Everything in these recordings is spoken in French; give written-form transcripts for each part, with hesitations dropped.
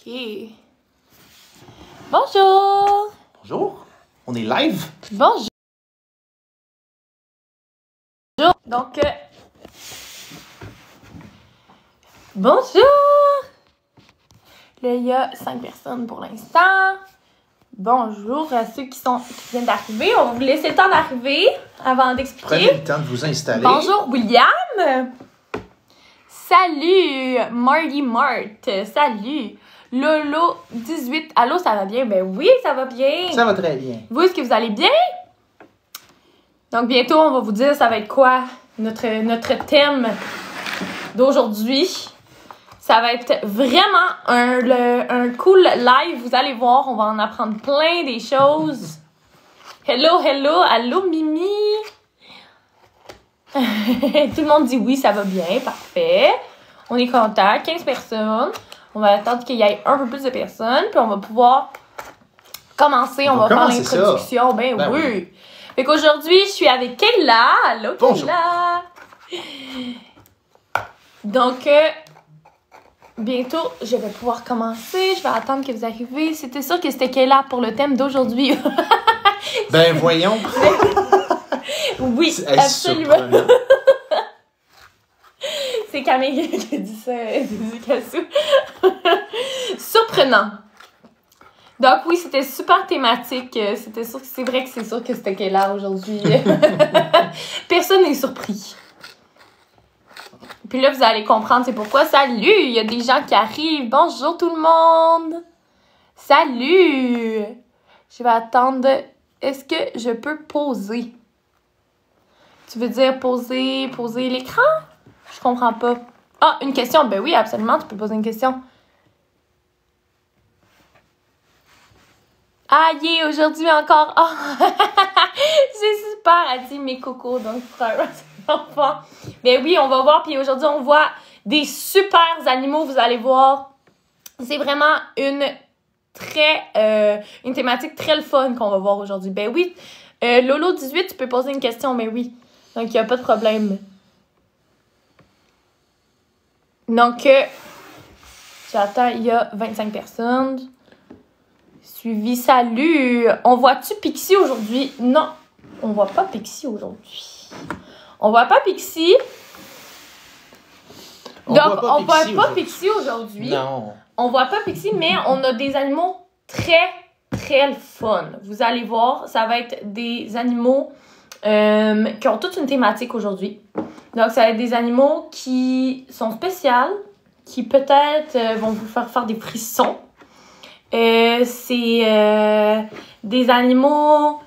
OK. Bonjour! Bonjour, on est live. Bonjour! Donc, bonjour! Là, il y a 5 personnes pour l'instant. Bonjour à ceux qui viennent d'arriver. On va vous laisser le temps d'arriver avant d'expliquer. Prenez le temps de vous installer. Bonjour, William! Salut, Marty Mart! Salut! Lolo 18. Allô, ça va bien? Ben oui, ça va bien. Ça va très bien. Vous, est-ce que vous allez bien? Donc, bientôt, on va vous dire ça va être quoi notre thème d'aujourd'hui. Ça va être vraiment un cool live. Vous allez voir, on va en apprendre plein des choses. Hello, hello, allô, Mimi. Tout le monde dit oui, ça va bien, parfait. On est content, 15 personnes. On va attendre qu'il y ait un peu plus de personnes, puis on va pouvoir commencer. On va faire l'introduction. Ben oui. Fait qu'aujourd'hui, je suis avec Kayla. Allô, bonjour. Kayla. Donc, bientôt, je vais pouvoir commencer. Je vais attendre que vous arriviez. C'était sûr que c'était Kayla pour le thème d'aujourd'hui. Ben voyons. Oui, absolument. C'est Camille qui a dit ça, Cassou. Surprenant. Donc oui, c'était super thématique. C'était sûr que c'est vrai que c'est sûr que c'était Kayla aujourd'hui. Personne n'est surpris. Puis là, vous allez comprendre c'est pourquoi. Salut, il y a des gens qui arrivent. Bonjour tout le monde. Salut. Je vais attendre. Est-ce que je peux poser? Tu veux dire poser l'écran? Je comprends pas. Ah, une question. Ben oui, absolument, tu peux poser une question. Ah, yeah, aujourd'hui encore. Oh. C'est super, a dit mes cocos. Donc, enfant. Ben oui, on va voir. Puis aujourd'hui, on voit des super animaux. Vous allez voir. C'est vraiment une thématique très le fun qu'on va voir aujourd'hui. Ben oui. Lolo 18, tu peux poser une question. Ben oui. Donc, il n'y a pas de problème. Donc, j'attends, il y a 25 personnes. Suivi, salut! On voit-tu Pixie aujourd'hui? Non, on voit pas Pixie aujourd'hui. On voit pas Pixie. Donc, on voit pas Pixie aujourd'hui. Non. On voit pas Pixie, mais on a des animaux très, très fun. Vous allez voir, ça va être des animaux qui ont toute une thématique aujourd'hui. Donc, ça va être des animaux qui sont spéciaux, qui peut-être vont vous faire des frissons. C'est des animaux...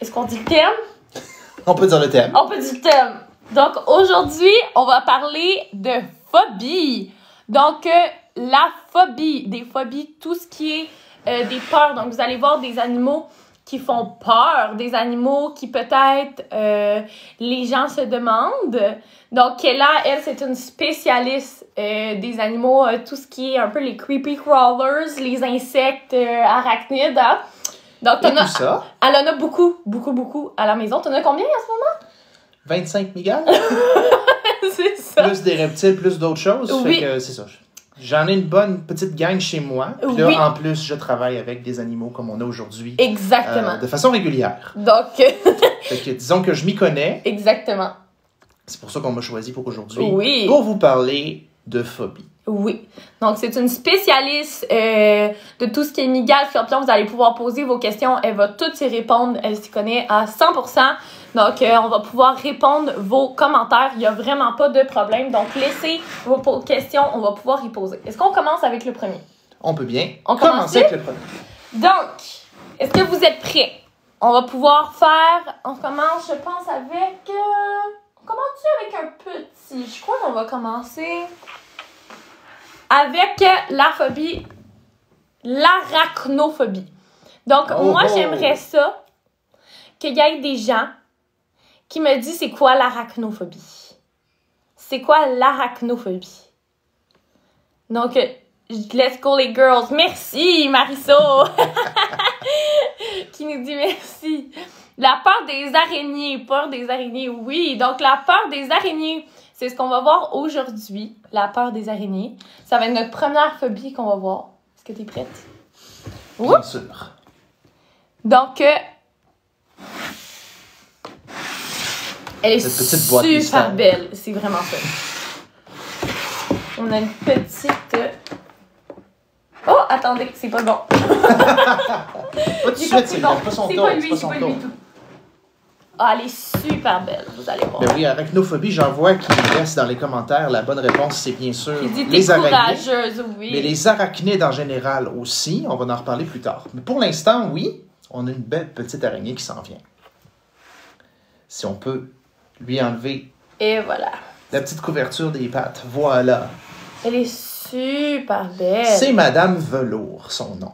Est-ce qu'on dit le thème? On peut dire le thème. On peut dire le thème. Donc, aujourd'hui, on va parler de phobie. Donc, la phobie, des phobies, tout ce qui est des peurs. Donc, vous allez voir des animaux qui font peur, des animaux qui peut-être les gens se demandent. Donc, Kayla, elle, c'est une spécialiste des animaux, tout ce qui est un peu les creepy crawlers, les insectes arachnides. Hein? Donc, elle en a beaucoup, beaucoup, beaucoup à la maison. T'en as combien en ce moment? 25 migales. C'est ça. Plus des reptiles, plus d'autres choses. Oui. Fait que c'est ça. J'en ai une bonne petite gang chez moi. Puis là, oui. en plus, je travaille avec des animaux comme on a aujourd'hui. Exactement. De façon régulière. Donc. Fait que disons que je m'y connais. Exactement. C'est pour ça qu'on m'a choisi pour aujourd'hui. Oui. Pour vous parler de phobie. Oui. Donc, c'est une spécialiste de tout ce qui est migale, scorpion. Vous allez pouvoir poser vos questions. Elle va toutes y répondre. Elle s'y connaît à 100%. Donc, on va pouvoir répondre vos commentaires. Il n'y a vraiment pas de problème. Donc, laissez vos questions. On va pouvoir y poser. Est-ce qu'on commence avec le premier? On peut bien commencer avec le premier. Donc, est-ce que vous êtes prêts? On va pouvoir faire... On commence, je pense, avec... On commence-tu avec un petit? Je crois qu'on va commencer... avec la phobie, l'arachnophobie. Donc, moi, j'aimerais ça qu'il y ait des gens qui me disent c'est quoi l'arachnophobie. C'est quoi l'arachnophobie? Donc, let's go les girls. Merci, Marisol, qui nous dit merci. La peur des araignées, oui. Donc, la peur des araignées, c'est ce qu'on va voir aujourd'hui, la peur des araignées. Ça va être notre première phobie qu'on va voir. que tu es prête? Bien sûr. Donc, elle est Cette petite boîte super mystère. belle. C'est vraiment ça. On a une petite... Oh, attendez, c'est pas bon. Pas tout de C'est suite, c'est bon. pas son C'est tour. pas lui, C'est pas c'est son pas tour. lui tout. Ah, elle est super belle, vous allez voir. Ben oui, arachnophobie, j'en vois qui laissent dans les commentaires. La bonne réponse, c'est bien sûr Qui dit t'es les araignées. courageuse, oui. Mais les arachnides en général aussi, on va en reparler plus tard. Mais pour l'instant, oui, on a une belle petite araignée qui s'en vient. Si on peut lui enlever Et voilà. la petite couverture des pattes, voilà. Elle est super belle. C'est Madame Velours, son nom.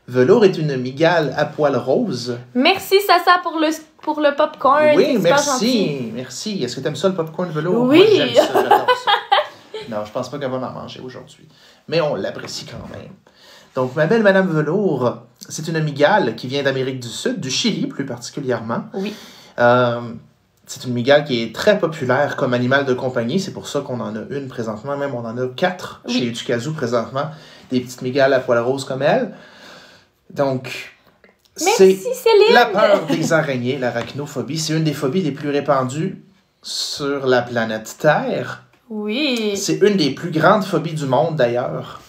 Velours est une migale à poils roses. Merci, Sasa, pour le popcorn. Oui, C'est super gentil. merci. Est-ce que tu aimes ça, le popcorn velours? Oui. Moi, j'aime ça, j'adore ça. Non, je pense pas qu'elle va en manger aujourd'hui. Mais on l'apprécie quand même. Donc, ma belle Madame Velours, c'est une migale qui vient d'Amérique du Sud, du Chili plus particulièrement. Oui. C'est une migale qui est très populaire comme animal de compagnie. C'est pour ça qu'on en a une présentement. Même on en a 4 chez Utukazu présentement. Des petites migales à poils roses comme elle. Donc, Merci, Céline. la peur des araignées, l'arachnophobie. C'est une des phobies les plus répandues sur la planète Terre. Oui. C'est une des plus grandes phobies du monde, d'ailleurs,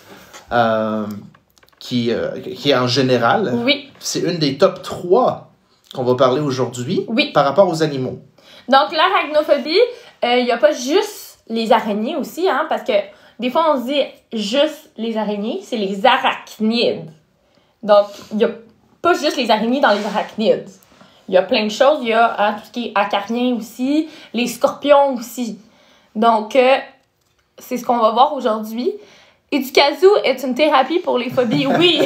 qui est en général. Oui. C'est une des top 3 qu'on va parler aujourd'hui par rapport aux animaux. Donc, l'arachnophobie, il n'y a pas juste les araignées aussi, hein, parce que des fois, on se dit juste les araignées, c'est les arachnides. Donc, il n'y a pas juste les araignées dans les arachnides. Il y a plein de choses. Il y a tout ce qui est acarien aussi, les scorpions aussi. Donc, c'est ce qu'on va voir aujourd'hui. Utukazu est une thérapie pour les phobies. Oui!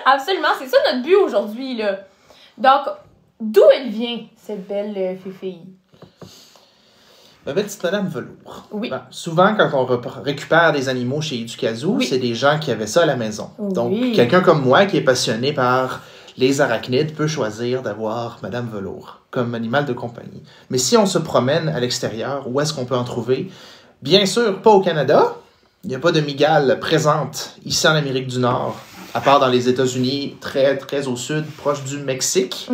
Absolument, c'est ça notre but aujourd'hui, là. Donc, d'où elle vient, cette belle fille? Ma belle petite Madame Velours. Oui. Ben, souvent, quand on récupère des animaux chez Utukazu, c'est des gens qui avaient ça à la maison. Oui. Donc, quelqu'un comme moi qui est passionné par les arachnides peut choisir d'avoir Madame Velours comme animal de compagnie. Mais si on se promène à l'extérieur, où est-ce qu'on peut en trouver? Bien sûr, pas au Canada. Il n'y a pas de migale présente ici en Amérique du Nord, à part dans les États-Unis, très, très au sud, proche du Mexique.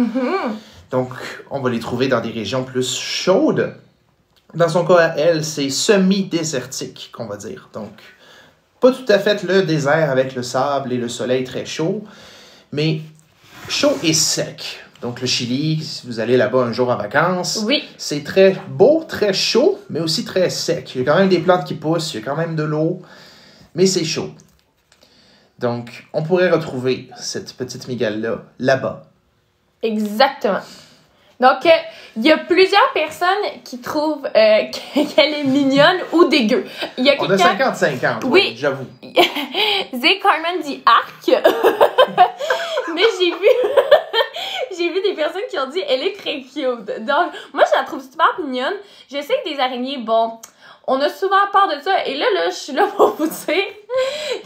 Donc, on va les trouver dans des régions plus chaudes. Dans son cas, à elle, c'est semi-désertique, qu'on va dire. Donc, pas tout à fait le désert avec le sable et le soleil très chaud, mais chaud et sec. Donc, le Chili, si vous allez là-bas un jour en vacances, c'est très beau, très chaud, mais aussi très sec. Il y a quand même des plantes qui poussent, il y a quand même de l'eau, mais c'est chaud. Donc, on pourrait retrouver cette petite migale-là, là-bas. Exactement. Donc, il y a plusieurs personnes qui trouvent qu'elle est mignonne ou dégueu. Il y a on a 50-50, oui, j'avoue. Zé Carmen dit arc. Mais j'ai vu des personnes qui ont dit elle est très cute. Donc, moi, je la trouve super mignonne. Je sais que des araignées, bon, on a souvent peur de ça. Et là, je suis là pour vous dire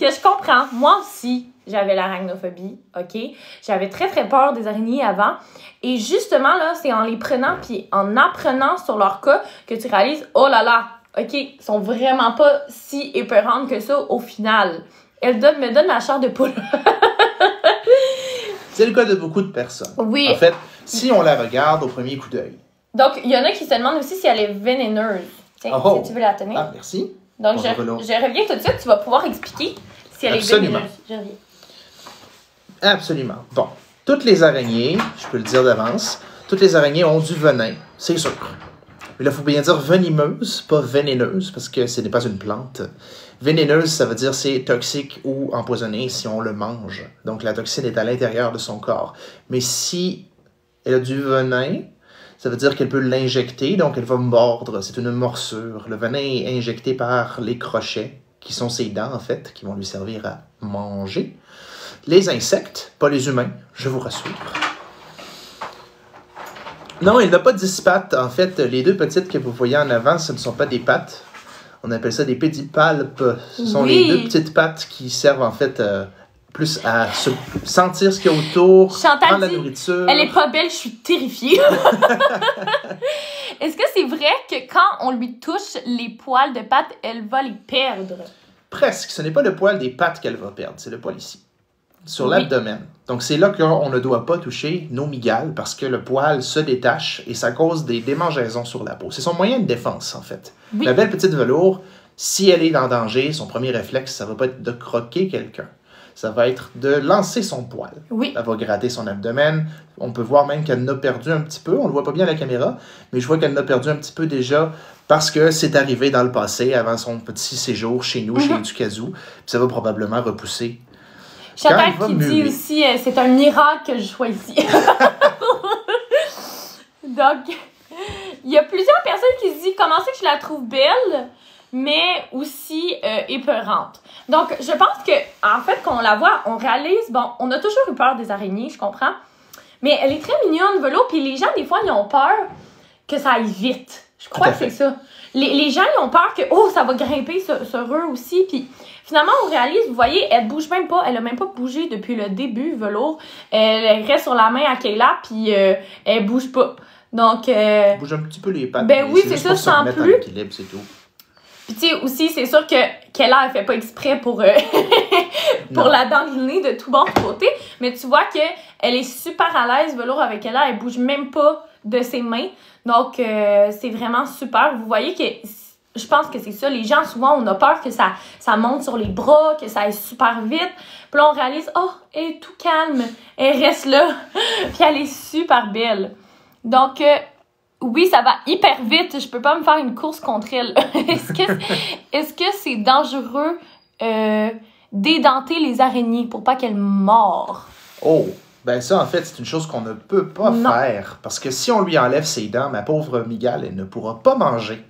que je comprends. Moi aussi, j'avais l'arachnophobie, OK? J'avais très, très peur des araignées avant. Et justement, là, c'est en les prenant puis en apprenant sur leur cas que tu réalises, oh là là, OK, ils sont vraiment pas si épeurantes que ça au final. Elles me donnent la chair de poule. C'est le cas de beaucoup de personnes. Oui. En fait, si on la regarde au premier coup d'œil. Donc, il y en a qui se demandent aussi si elle est vénéneuse. Tiens, si tu veux la tenir. Ah, merci. Donc, je reviens tout de suite. Tu vas pouvoir expliquer si elle est vénéneuse. Je reviens. Absolument. Bon, toutes les araignées, je peux le dire d'avance, toutes les araignées ont du venin, c'est sûr. Mais là, il faut bien dire venimeuse, pas vénéneuse, parce que ce n'est pas une plante. Vénéneuse, ça veut dire c'est toxique ou empoisonné si on le mange. Donc, la toxine est à l'intérieur de son corps. Mais si elle a du venin, ça veut dire qu'elle peut l'injecter, donc elle va mordre. C'est une morsure. Le venin est injecté par les crochets, qui sont ses dents, en fait, qui vont lui servir à manger. Les insectes, pas les humains, je vous rassure. Non, il n'a pas 10 pattes. En fait, les deux petites que vous voyez en avant, ce ne sont pas des pattes. On appelle ça des pédipalpes. Ce sont les deux petites pattes qui servent en fait plus à sentir ce qu'il y a autour, Chantal prendre la dit, nourriture. Elle est pas belle, je suis terrifiée. Est-ce que c'est vrai que quand on lui touche les poils de pattes, elle va les perdre? presque. Ce n'est pas le poil des pattes qu'elle va perdre, c'est le poil ici, sur Oui. l'abdomen. Donc, c'est là qu'on ne doit pas toucher nos mygales parce que le poil se détache et ça cause des démangeaisons sur la peau. C'est son moyen de défense, en fait. Oui. La belle petite velours, si elle est en danger, son premier réflexe, ça va pas être de croquer quelqu'un. Ça va être de lancer son poil. Oui. Elle va gratter son abdomen. On peut voir même qu'elle en a perdu un petit peu. On ne le voit pas bien à la caméra, mais je vois qu'elle en a perdu un petit peu déjà parce que c'est arrivé dans le passé, avant son petit séjour chez nous, chez Ducazou. Puis ça va probablement repousser. Chantal Quand qui il va dit muer. aussi c'est un miracle que je sois ici. Donc, il y a plusieurs personnes qui se disent comment c'est que je la trouve belle, mais aussi épeurante. Donc, je pense que en fait, quand on la voit, on réalise, bon, on a toujours eu peur des araignées, je comprends, mais elle est très mignonne, velours, puis les gens, des fois, ils ont peur que ça aille vite. Je crois Tout à que c'est fait. ça. Les gens, ils ont peur que, ça va grimper sur eux aussi, puis finalement, on réalise, vous voyez, elle bouge même pas, elle a même pas bougé depuis le début, velours. Elle reste sur la main à Kayla, puis elle bouge pas. Donc, Elle bouge un petit peu les pattes. Ben mais oui, c'est c'est juste ça, pour se sans remettre en plus. équilibre, c'est tout. puis tu sais, aussi, c'est sûr que Kayla, elle fait pas exprès pour Non. la dangler de tout bord de côté, mais tu vois que elle est super à l'aise, velours, avec Kayla, elle bouge même pas de ses mains. Donc, c'est vraiment super. Vous voyez que je pense que c'est ça. Les gens, souvent, on a peur que ça monte sur les bras, que ça aille super vite. Puis là, on réalise, elle est tout calme. Elle reste là. Puis elle est super belle. Donc, oui, ça va hyper vite. Je peux pas me faire une course contre elle. Est-ce que c'est dangereux d'édenter les araignées pour pas qu'elles mordent? Oh, ben ça, en fait, c'est une chose qu'on ne peut pas Non. faire. Parce que si on lui enlève ses dents, ma pauvre mygale, elle ne pourra pas manger.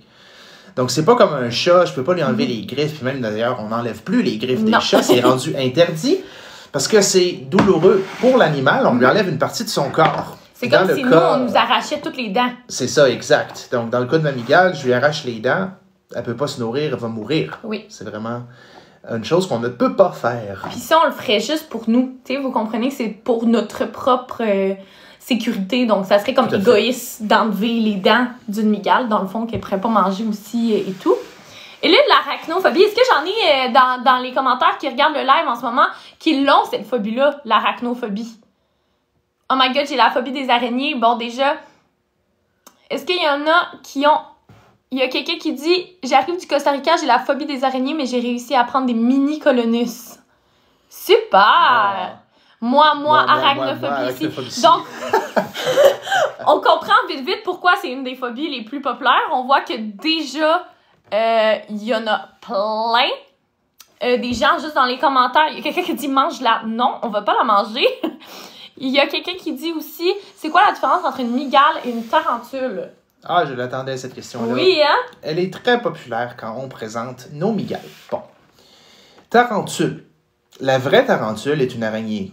Donc, c'est pas comme un chat, je peux pas lui enlever les griffes. Puis même, d'ailleurs, on n'enlève plus les griffes Non. des chats. C'est rendu interdit. Parce que c'est douloureux pour l'animal. On lui enlève une partie de son corps. C'est Dans comme le si cas- nous, on nous arrachait toutes les dents. C'est ça, exact. Donc, dans le cas de ma mygale, je lui arrache les dents. Elle peut pas se nourrir, elle va mourir. Oui. C'est vraiment une chose qu'on ne peut pas faire. Puis ça, on le ferait juste pour nous. Tu sais, vous comprenez que c'est pour notre propre sécurité. Donc, ça serait comme Tout à fait. égoïste d'enlever les dents d'une mygale, dans le fond, qu'elle ne pourrait pas manger aussi et tout. Et là, de l'arachnophobie, est-ce que j'en ai dans les commentaires qui regardent le live en ce moment qui l'ont, cette phobie-là, l'arachnophobie? Oh my God, j'ai la phobie des araignées. Bon, déjà, est-ce qu'il y en a qui ont... Il y a quelqu'un qui dit « J'arrive du Costa Rica, j'ai la phobie des araignées, mais j'ai réussi à prendre des mini-colonus. » Super! Ah. Moi, Moi, arachnophobie ici. arachnophobie ici. Donc, on comprend vite pourquoi c'est une des phobies les plus populaires. On voit que déjà, il y en a plein. Des gens juste dans les commentaires, il y a quelqu'un qui dit « Mange-la. » Non, on va pas la manger. Il y a quelqu'un qui dit aussi « C'est quoi la différence entre une mygale et une tarentule? » Ah, je l'attendais, cette question-là. Oui, hein? Elle est très populaire quand on présente nos mygales. Bon. Tarentule. La vraie tarentule est une araignée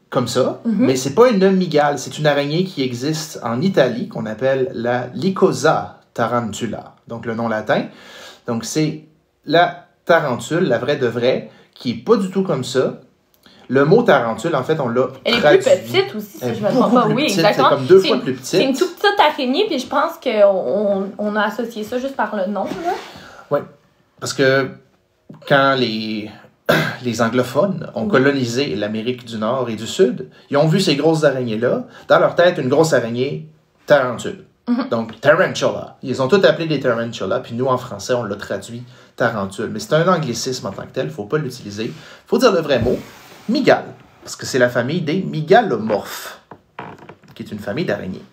comme ça, mais c'est pas une mygale. C'est une araignée qui existe en Italie, qu'on appelle la Lycosa tarantula. Donc, le nom latin. Donc, c'est la tarentule, la vraie de vraie, qui est pas du tout comme ça. Le mot tarentule, en fait, on l'a Elle est traduit. plus petite aussi, si Elle est je me trompe beaucoup pas. plus Oui, petite, exactement. c'est comme deux fois une- plus petite. C'est une toute petite araignée, puis je pense qu'on a associé ça juste par le nom. Là. Oui, parce que quand les anglophones ont colonisé l'Amérique du Nord et du Sud, ils ont vu ces grosses araignées-là. Dans leur tête, une grosse araignée, tarentule. Donc, tarantula. Ils ont tous appelé des tarantulas, puis nous, en français, on l'a traduit tarentule. Mais c'est un anglicisme en tant que tel, il ne faut pas l'utiliser. Il faut dire le vrai mot, mygale, parce que c'est la famille des mygalomorphes, qui est une famille d'araignées.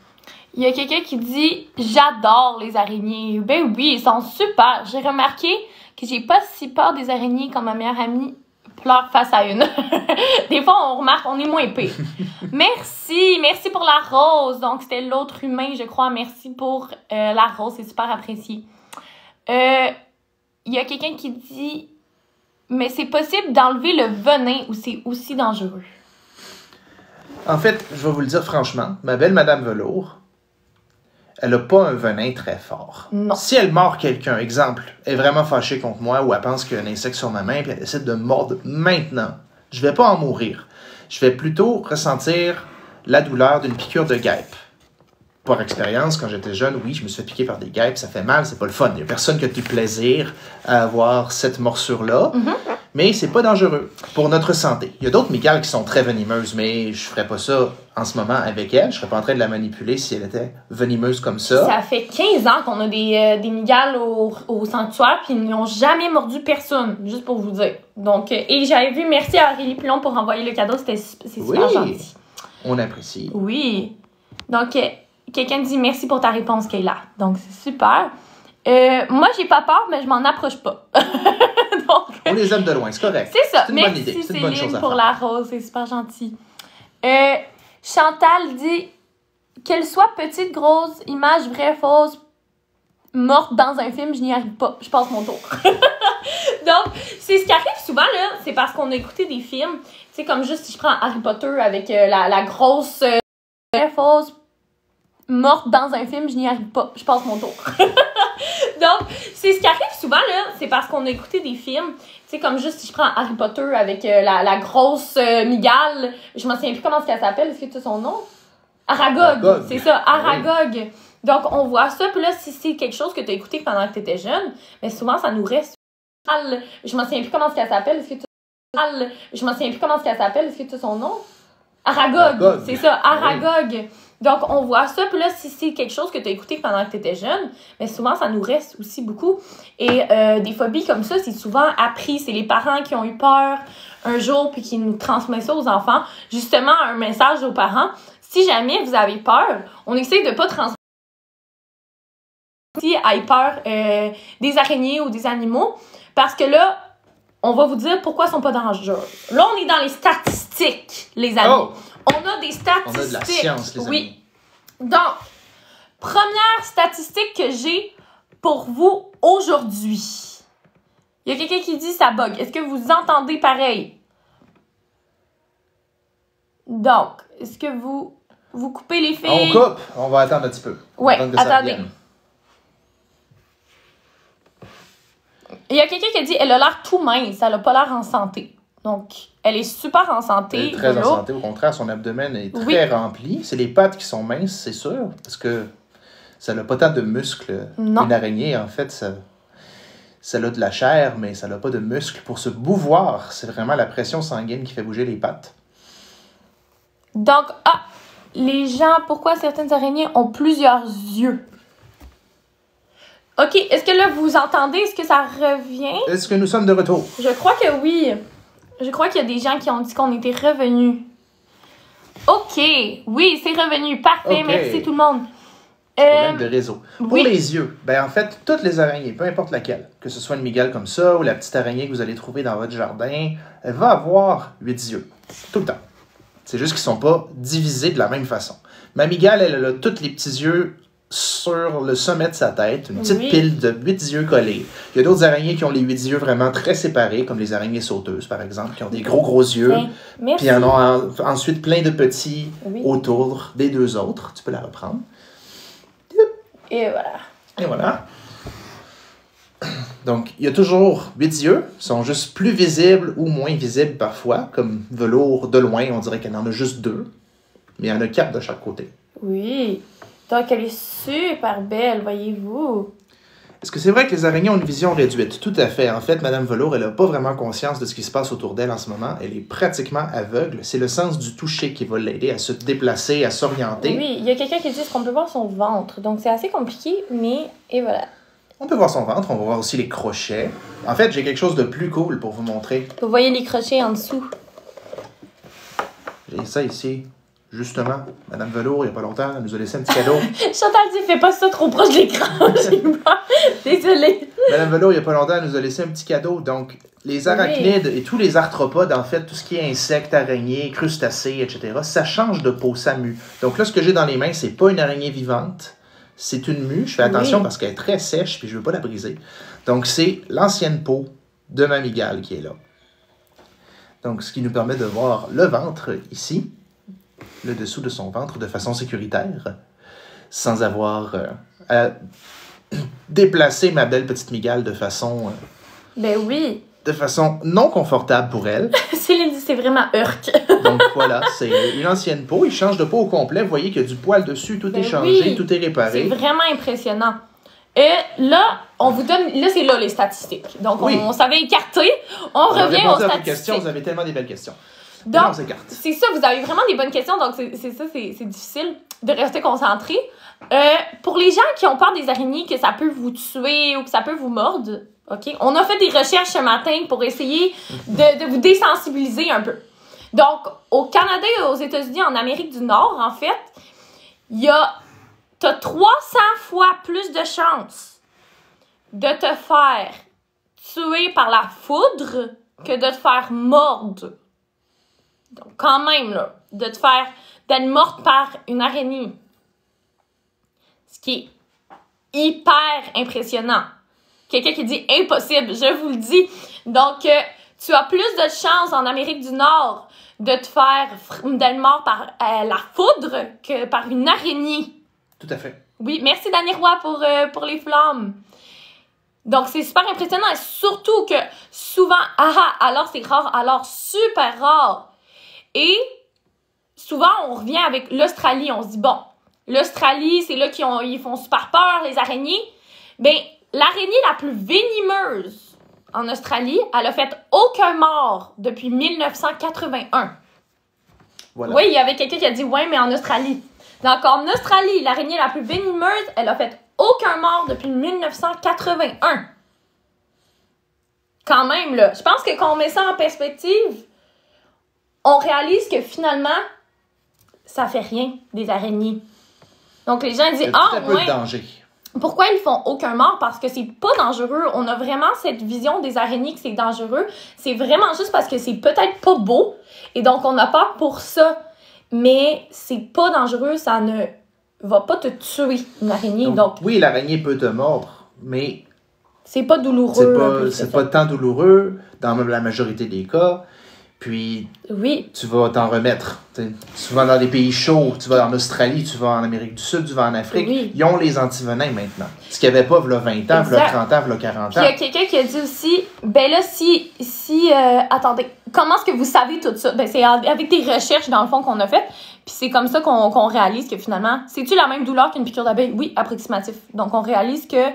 Il y a quelqu'un qui dit « J'adore les araignées. » Ben oui, ils sont super. J'ai remarqué que j'ai pas si peur des araignées quand ma meilleure amie pleure face à une. Des fois, on remarque, on est moins pire. Merci pour la rose. Donc, c'était l'autre humain, je crois. Merci pour la rose, c'est super apprécié. Il y a quelqu'un qui dit « Mais c'est possible d'enlever le venin ou c'est aussi dangereux? » En fait, je vais vous le dire franchement, ma belle Madame Velours, elle n'a pas un venin très fort. Non. Si elle mord quelqu'un, exemple, elle est vraiment fâchée contre moi ou elle pense qu'il y a un insecte sur ma main puis elle décide de me mordre maintenant, je vais pas en mourir. Je vais plutôt ressentir la douleur d'une piqûre de guêpe. par expérience, quand j'étais jeune, oui, je me suis fait piquer par des guêpes, ça fait mal, c'est pas le fun. Il n'y a personne qui a du plaisir à avoir cette morsure-là, mais c'est pas dangereux pour notre santé. Il y a d'autres migales qui sont très venimeuses, mais je ferais pas ça en ce moment avec elle. Je serais pas en train de la manipuler si elle était venimeuse comme ça. Ça fait 15 ans qu'on a des migales au sanctuaire, puis ils n'ont jamais mordu personne, juste pour vous dire. Donc, et j'avais vu, merci à Aurélie Pilon pour envoyer le cadeau, c'est super gentil. On apprécie. Oui. Donc, quelqu'un dit merci pour ta réponse, Kayla. Donc, c'est super. Moi, j'ai pas peur, mais je m'en approche pas. Donc, on les aime de loin, c'est correct. C'est ça. C'est une bonne idée. C'est une bonne chose à pour faire. la rose, c'est super gentil. Chantal dit qu'elle soit petite, grosse, image vraie, fausse, morte dans un film, je n'y arrive pas. Je passe mon tour. Donc, c'est ce qui arrive souvent, là, c'est parce qu'on a écouté des films, tu sais, comme juste si je prends Harry Potter avec la grosse vraie, fausse, morte dans un film, je n'y arrive pas. Je passe mon tour. Donc, c'est ce qui arrive souvent, là, c'est parce qu'on a écouté des films, tu sais, comme juste si je prends Harry Potter avec la grosse migale, je me souviens plus comment elle s'appelle, est-ce que tu as son nom? Aragog, c'est ça, Aragog. Oui. Donc, on voit ça, puis là, si c'est quelque chose que tu as écouté pendant que tu étais jeune, mais souvent, ça nous reste. Je me souviens plus comment elle s'appelle, est-ce que tu je me souviens plus comment elle s'appelle, est-ce que tu as son nom? Aragog, c'est ça, Aragog. Oui. Donc, on voit ça, puis là, si c'est quelque chose que tu as écouté pendant que tu étais jeune, mais souvent, ça nous reste aussi beaucoup. Et des phobies comme ça, c'est souvent appris. C'est les parents qui ont eu peur un jour, puis qui nous transmettent ça aux enfants. Justement, un message aux parents. Si jamais vous avez peur, on essaie de pas transmettre si aient peur des araignées ou des animaux, parce que là, on va vous dire pourquoi ils sont pas dangereux. Là, on est dans les statistiques, les amis. Oh! On a des statistiques. On a de la science, les amis. Oui. Donc, première statistique que j'ai pour vous aujourd'hui. Il y a quelqu'un qui dit ça bug. Est-ce que vous entendez pareil? Donc, est-ce que vous coupez les filles? On coupe. On va attendre un petit peu. Oui, attendez. Il y a quelqu'un qui a dit elle a l'air tout mince, elle a pas l'air en santé. Donc, elle est super en santé. Elle est très en santé. Au contraire, son abdomen est très rempli. C'est les pattes qui sont minces, c'est sûr, parce que ça n'a pas tant de muscles. Non. Une araignée, en fait, ça a de la chair, mais ça n'a pas de muscles pour se mouvoir. C'est vraiment la pression sanguine qui fait bouger les pattes. Donc, les gens, pourquoi certaines araignées ont plusieurs yeux? OK, est-ce que là, vous entendez? Est-ce que ça revient? Est-ce que nous sommes de retour? Je crois que oui. Je crois qu'il y a des gens qui ont dit qu'on était revenus. OK, oui, c'est revenu. Parfait, merci tout le monde. Problème de réseau. Pour les yeux, en fait, toutes les araignées, peu importe laquelle, que ce soit une migale comme ça ou la petite araignée que vous allez trouver dans votre jardin, elle va avoir 8 yeux. Tout le temps. C'est juste qu'ils ne sont pas divisés de la même façon. Ma migale, elle a tous les petits yeux sur le sommet de sa tête, une petite pile de 8 yeux collés. Il y a d'autres araignées qui ont les 8 yeux vraiment très séparés, comme les araignées sauteuses, par exemple, qui ont des gros yeux. Puis il y en a ensuite plein de petits autour des deux autres. Tu peux la reprendre. Et voilà. Et voilà. Donc, il y a toujours 8 yeux. Ils sont juste plus visibles ou moins visibles parfois. Comme velours de loin, on dirait qu'elle en a juste 2. Mais il y en a 4 de chaque côté. Oui. Donc, elle est super belle, voyez-vous. Est-ce que c'est vrai que les araignées ont une vision réduite? Tout à fait. En fait, Mme Velours, elle n'a pas vraiment conscience de ce qui se passe autour d'elle en ce moment. Elle est pratiquement aveugle. C'est le sens du toucher qui va l'aider à se déplacer, à s'orienter. Oui, il y a quelqu'un qui dit qu'on peut voir son ventre. Donc, c'est assez compliqué, mais... Et voilà. On peut voir son ventre. On va voir aussi les crochets. En fait, j'ai quelque chose de plus cool pour vous montrer. Vous voyez les crochets en dessous. J'ai ça ici. Justement, Mme Velours, il n'y a pas longtemps, elle nous a laissé un petit cadeau. Chantal dit, fais pas ça trop proche de l'écran. Désolée. Mme Velours, il n'y a pas longtemps, elle nous a laissé un petit cadeau. Donc, les arachnides et tous les arthropodes, en fait, tout ce qui est insectes, araignées, crustacés, etc., ça change de peau, ça mue. Donc là, ce que j'ai dans les mains, c'est pas une araignée vivante, c'est une mue. Je fais attention parce qu'elle est très sèche, puis je veux pas la briser. Donc, c'est l'ancienne peau de ma migale qui est là. Donc, ce qui nous permet de voir le ventre ici, le dessous de son ventre de façon sécuritaire, sans avoir à déplacer ma belle petite migale de façon... Ben oui. De façon non confortable pour elle. Céline dit c'est vraiment Urk. Donc voilà, c'est une ancienne peau. Il change de peau au complet. Vous voyez qu'il y a du poil dessus. Tout est changé, oui, tout est réparé. C'est vraiment impressionnant. Et là, on vous donne... Là, c'est là les statistiques. Donc, Oui. on s'avait écarté. On revient aux à vos statistiques. questions. Vous avez tellement des belles questions. Donc, on s'écarte. c'est ça, vous avez vraiment des bonnes questions. Donc, c'est difficile de rester concentré. Pour les gens qui ont peur des araignées, que ça peut vous tuer ou que ça peut vous mordre, OK? On a fait des recherches ce matin pour essayer de vous désensibiliser un peu. Donc, au Canada et aux États-Unis, en Amérique du Nord, en fait, t'as 300 fois plus de chances de te faire tuer par la foudre que de te faire mordre. Donc, quand même, là, d'être morte par une araignée. Ce qui est hyper impressionnant. Quelqu'un qui dit impossible, je vous le dis. Donc, tu as plus de chances en Amérique du Nord d'être mort par la foudre que par une araignée. Tout à fait. Oui, merci Dani Roy pour les flammes. Donc, c'est super impressionnant. Et surtout que souvent, alors c'est rare, alors super rare. Et souvent, on revient avec l'Australie. On se dit, bon, l'Australie, c'est là ils font super peur, les araignées. Ben, l'araignée la plus venimeuse en Australie, elle a fait aucun mort depuis 1981. Voilà. Oui, il y avait quelqu'un qui a dit, ouais, mais en Australie. Donc, en Australie, l'araignée la plus venimeuse, elle a fait aucun mort depuis 1981. Quand même, là. Je pense que quand on met ça en perspective, on réalise que finalement, ça fait rien, des araignées. Donc, les gens disent, Il y a très peu ouais, de danger. pourquoi ils font aucun mort? Parce que c'est pas dangereux. On a vraiment cette vision des araignées que c'est dangereux. C'est vraiment juste parce que c'est peut-être pas beau. Et donc, on a peur pour ça. Mais c'est pas dangereux. Ça ne va pas te tuer, une araignée. Donc oui, l'araignée peut te mordre, mais c'est pas douloureux. c'est pas tant douloureux dans la majorité des cas. Puis, oui, tu vas t'en remettre. T'sais, tu vas dans des pays chauds, tu vas en Australie, tu vas en Amérique du Sud, tu vas en Afrique. Oui. Ils ont les antivenins maintenant. Ce qu'il n'y avait pas, il y a 20 ans, il y a 30 ans, il y a 40 ans. Puis il y a quelqu'un qui a dit aussi, ben là, attendez, comment est-ce que vous savez tout ça? Ben c'est avec des recherches, dans le fond, qu'on a fait. Puis c'est comme ça qu'on réalise que finalement, c'est-tu la même douleur qu'une piqûre d'abeille? Oui, approximatif. Donc on réalise que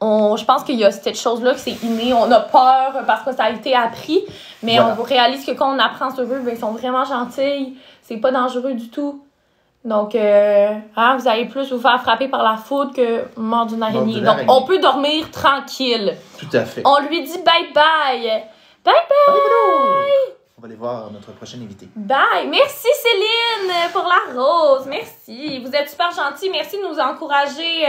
je pense qu'il y a cette chose-là que c'est inné. On a peur parce que ça a été appris, mais voilà. On réalise que quand on apprend sur eux, ben, ils sont vraiment gentils. C'est pas dangereux du tout. Donc, vous allez plus vous faire frapper par la foudre que mort d'une araignée. Donc, on peut dormir tranquille. Tout à fait. On lui dit bye-bye. Bye-bye! On va aller voir notre prochain invité. Bye! Merci Céline pour la rose. Merci. Vous êtes super gentils. Merci de nous encourager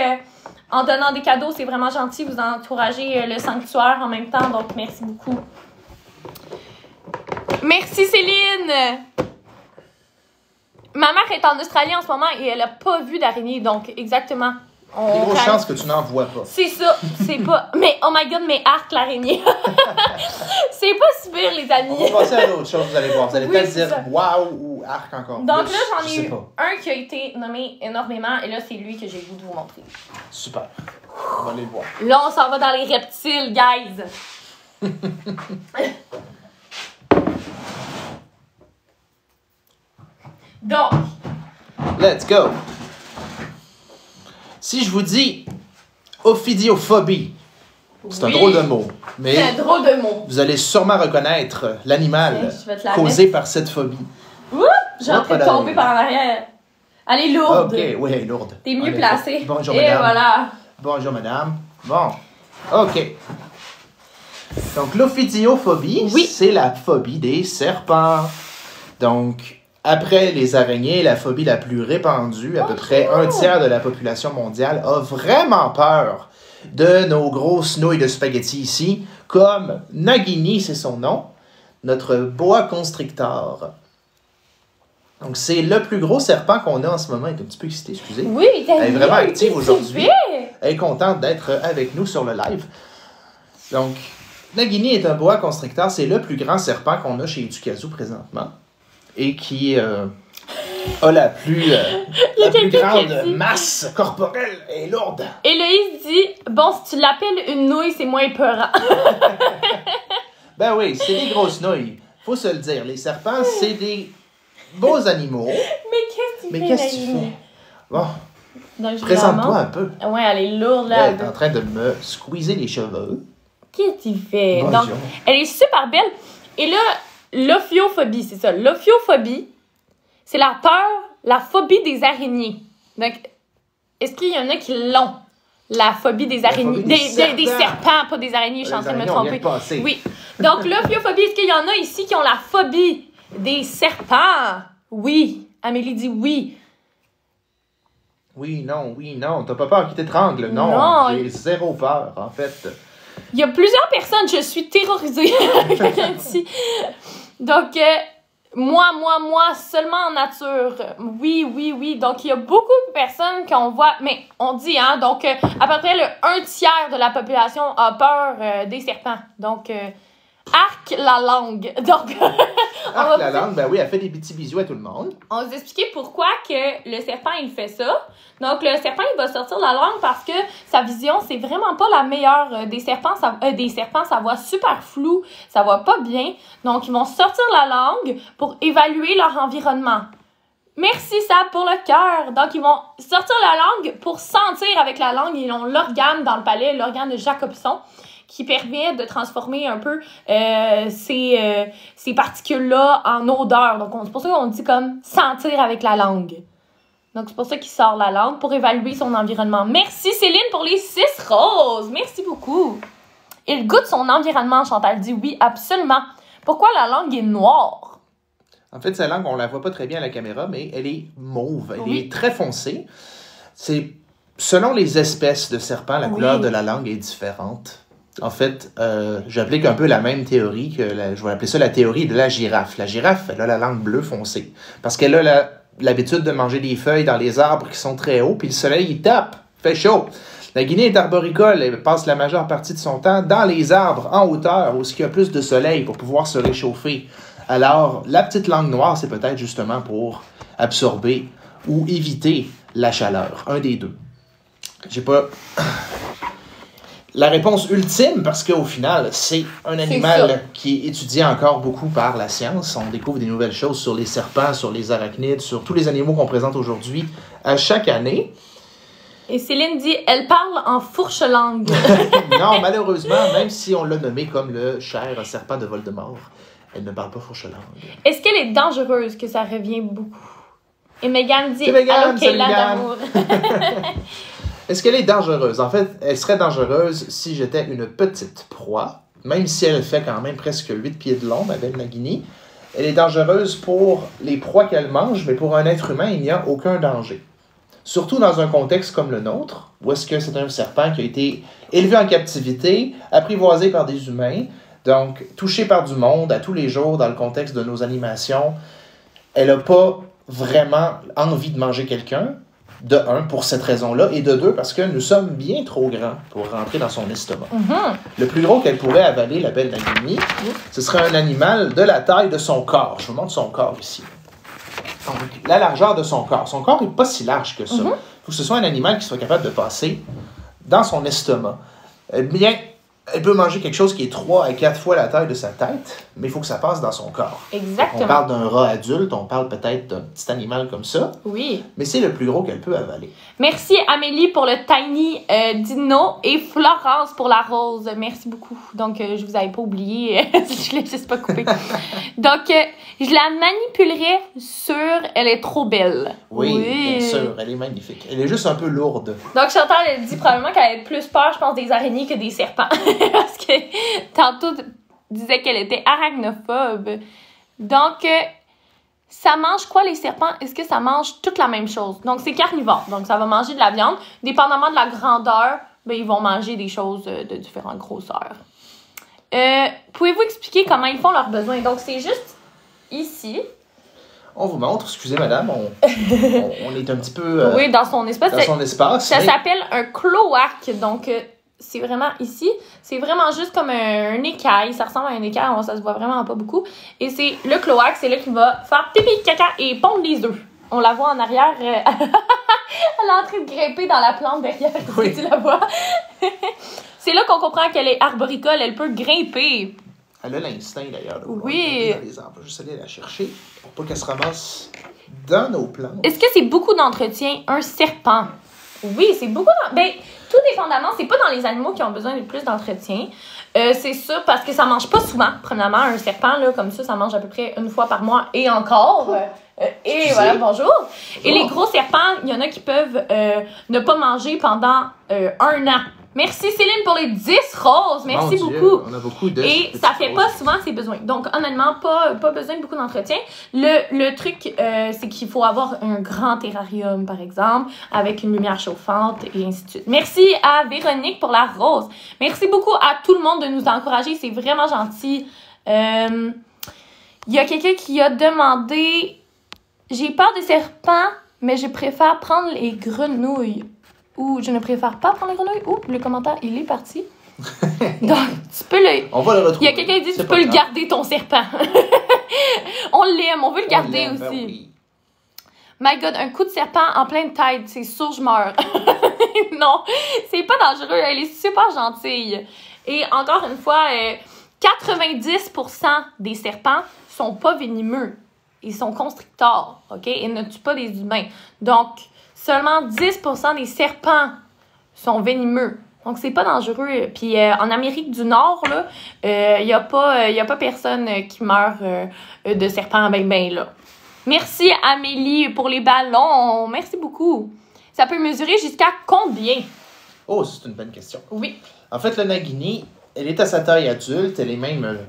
en donnant des cadeaux. C'est vraiment gentil. Vous encouragez le sanctuaire en même temps. Donc, merci beaucoup. Merci Céline! Ma mère est en Australie en ce moment et elle n'a pas vu d'araignée. Donc, exactement. Il y a des grosses chances que tu n'en vois pas. C'est ça. C'est pas... Mais, oh my God, mais arc l'araignée. C'est pas si pire, les amis. On va passer à d'autres choses, vous allez voir. Vous allez peut-être dire ça. wow ou arc encore. Donc plus, là, j'en ai eu pas. un qui a été nommé énormément. Et là, c'est lui que j'ai le goût de vous montrer. Super. On va aller le voir. Là, on s'en va dans les reptiles, guys. Donc, let's go. Si je vous dis ophidiophobie, c'est un drôle de mot, mais c'est un drôle de mot. vous allez sûrement reconnaître l'animal Je vais te la causé par cette phobie. Oups, j'ai en train de tomber par en arrière. Elle est lourde. Ok, oui, elle est lourde. T'es mieux placée. Bonjour, et madame. Voilà. Bonjour, madame. Bon, ok. Donc, l'ophidiophobie, oui. C'est la phobie des serpents. Donc, après les araignées, la phobie la plus répandue, à peu près un tiers de la population mondiale a vraiment peur de nos grosses nouilles de spaghettis ici, comme Nagini, c'est son nom, notre boa constrictor. Donc, c'est le plus gros serpent qu'on a en ce moment. Elle est un petit peu excitée, excusez. Oui, elle est vraiment active aujourd'hui. Elle est contente d'être avec nous sur le live. Donc, Nagini est un boa constrictor. C'est le plus grand serpent qu'on a chez Educazu présentement. Et qui a la plus grande masse corporelle et lourde. Héloïse dit, bon, si tu l'appelles une nouille, c'est moins peurant. Ben oui, c'est des grosses nouilles. Faut se le dire. Les serpents, c'est des beaux animaux. Mais qu'est-ce que tu Mais fais, qu'est-ce que tu Naïmi? fais? Bon, Donc, je présente-toi la un peu. montre. Ouais, elle est lourde, là. Elle est en train de me squeezer les cheveux. Qu'est-ce que tu fais? Bonjour. Donc, elle est super belle. Et là, l'ophiophobie, c'est ça. L'ophiophobie, c'est la peur, la phobie des araignées. Donc, est-ce qu'il y en a qui l'ont? La phobie des araignées. phobie des Des serpents, pas des araignées, je suis en train de me tromper. Oui. Donc, l'ophiophobie, est-ce qu'il y en a ici qui ont la phobie des serpents? Oui. Amélie dit oui. Oui, non. T'as pas peur qu'il t'étrangle? Non. Non. J'ai zéro peur, en fait. Il y a plusieurs personnes, je suis terrorisée. Quelqu'un dit. Donc, moi, seulement en nature. Oui. Donc, il y a beaucoup de personnes qu'on voit, mais on dit, hein, donc, à peu près le 1/3 de la population a peur des serpents. Donc, arc la langue. Donc, Arc la langue, ben oui, elle fait des petits bisous à tout le monde. on va vous expliquer pourquoi que le serpent, il fait ça. Donc, le serpent, il va sortir la langue parce que sa vision, c'est vraiment pas la meilleure des serpents. Ça voit super flou, ça voit pas bien. Donc, ils vont sortir la langue pour évaluer leur environnement. Merci, Sab, pour le cœur. Donc, ils vont sortir la langue pour sentir avec la langue. Ils ont l'organe dans le palais, l'organe de Jacobson, qui permet de transformer un peu ces particules-là en odeur. Donc, c'est pour ça qu'on dit comme sentir avec la langue. Donc, c'est pour ça qu'il sort la langue, pour évaluer son environnement. Merci, Céline, pour les 6 roses. Merci beaucoup. Il goûte son environnement, Chantal dit oui, absolument. Pourquoi la langue est noire? En fait, sa langue, on la voit pas très bien à la caméra, mais elle est mauve. Elle Oui. est très foncée. C'est selon les espèces de serpents, la couleur de la langue est différente. En fait, j'applique un peu la même théorie je vais appeler ça la théorie de la girafe. La girafe, elle a la langue bleue foncée parce qu'elle a l'habitude de manger des feuilles dans les arbres qui sont très hauts, puis le soleil, il tape, fait chaud. La Guinée est arboricole, elle passe la majeure partie de son temps dans les arbres, en hauteur, où il y a plus de soleil pour pouvoir se réchauffer. Alors, la petite langue noire, c'est peut-être justement pour absorber ou éviter la chaleur. Un des deux. J'ai pas la réponse ultime, parce qu'au final, c'est un animal qui est étudié encore beaucoup par la science. On découvre des nouvelles choses sur les serpents, sur les arachnides, sur tous les animaux qu'on présente aujourd'hui à chaque année. Et Céline dit, elle parle en fourche-langue. Non, malheureusement, même si on l'a nommé comme le cher serpent de Voldemort, elle ne parle pas fourche-langue. Est-ce qu'elle est dangereuse, que ça revient beaucoup? Et Megan dit, Megan, allô, Kayla Megan. d'amour. Est-ce qu'elle est dangereuse? En fait, elle serait dangereuse si j'étais une petite proie, même si elle fait quand même presque 8 pieds de long, ma belle Nagini. Elle est dangereuse pour les proies qu'elle mange, mais pour un être humain, il n'y a aucun danger. Surtout dans un contexte comme le nôtre, où est-ce que c'est un serpent qui a été élevé en captivité, apprivoisé par des humains, donc touché par du monde à tous les jours dans le contexte de nos animations. Elle n'a pas vraiment envie de manger quelqu'un, de un, pour cette raison-là, et de deux, parce que nous sommes bien trop grands pour rentrer dans son estomac. Mm-hmm. Le plus gros qu'elle pourrait avaler, la belle Nagini, ce serait un animal de la taille de son corps. Je vous montre son corps ici. Donc, la largeur de son corps. Son corps n'est pas si large que ça. Il faut que ce soit un animal qui soit capable de passer dans son estomac. Bien, elle peut manger quelque chose qui est 3 à 4 fois la taille de sa tête, mais il faut que ça passe dans son corps. Exactement. On parle d'un rat adulte, on parle peut-être d'un petit animal comme ça, Oui. mais c'est le plus gros qu'elle peut avaler. Merci Amélie pour le tiny dino et Florence pour la rose. Merci beaucoup. Donc, je vous avais pas oublié. Je l'ai juste pas coupé. Donc, je la manipulerai sur elle est trop belle. Oui, bien sûr, elle est magnifique. Elle est juste un peu lourde. Donc, Chantal, elle dit probablement qu'elle a plus peur, je pense, des araignées que des serpents. Parce que tantôt, tu disais qu'elle était arachnophobe. Donc, ça mange quoi les serpents? Est-ce que ça mange toute la même chose? Donc, c'est carnivore. Donc, ça va manger de la viande. Dépendamment de la grandeur, ben, ils vont manger des choses de différentes grosseurs. Pouvez-vous expliquer comment ils font leurs besoins? Donc, c'est juste ici. On vous montre, excusez madame, on est un petit peu oui, dans son espace. dans son espace. Ça s'appelle un cloaque. Donc, c'est vraiment ici. C'est vraiment juste comme un écaille. Ça ressemble à un écaille. Ça se voit vraiment pas beaucoup. Et c'est le cloaque. C'est là qu'il va faire pipi, caca et pondre les œufs. On la voit en arrière. Elle est en train de grimper dans la plante derrière. Oui. Tu la vois. C'est là qu'on comprend qu'elle est arboricole. Elle peut grimper. Elle a l'instinct, d'ailleurs. Oui. Dans les arbres. Je vais juste aller la chercher pour pas qu'elle se ramasse dans nos plantes. Est-ce que c'est beaucoup d'entretien, un serpent? Oui, c'est beaucoup. Ben, tout dépendamment, c'est pas dans les animaux qui ont besoin de plus d'entretien. C'est ça, parce que ça mange pas souvent. Premièrement, un serpent, là, comme ça mange à peu près une fois par mois et encore. Et voilà, bonjour. Et les gros serpents, il y en a qui peuvent ne pas manger pendant 1 an. Merci Céline pour les 10 roses. Merci beaucoup. On a beaucoup de et ça fait pas souvent ses besoins. Donc, honnêtement, pas besoin de beaucoup d'entretien. Le truc, c'est qu'il faut avoir un grand terrarium, par exemple, avec une lumière chauffante et ainsi de suite. Merci à Véronique pour la rose. Merci beaucoup à tout le monde de nous encourager. C'est vraiment gentil. Il y a quelqu'un qui a demandé... J'ai peur des serpents, mais je préfère prendre les grenouilles. Ou je ne préfère pas prendre les grenouilles. Ouh, le commentaire, il est parti. Donc, tu peux le... On va le retrouver. Il y a quelqu'un qui dit, tu peux le garder, ton serpent. On l'aime, on veut le garder aussi. Ben oui. My God, un coup de serpent en pleine tête, c'est sûr, je meurs. Non, c'est pas dangereux, elle est super gentille. Et encore une fois, 90% des serpents sont pas venimeux. Ils sont constricteurs, OK? Ils ne tuent pas des humains. Donc, seulement 10% des serpents sont venimeux. Donc, c'est pas dangereux. Puis, en Amérique du Nord, là, il y a pas personne qui meurt de serpent ben là. Merci, Amélie, pour les ballons. Merci beaucoup. Ça peut mesurer jusqu'à combien? Oh, c'est une bonne question. Oui. En fait, le Nagini, elle est à sa taille adulte. Elle est même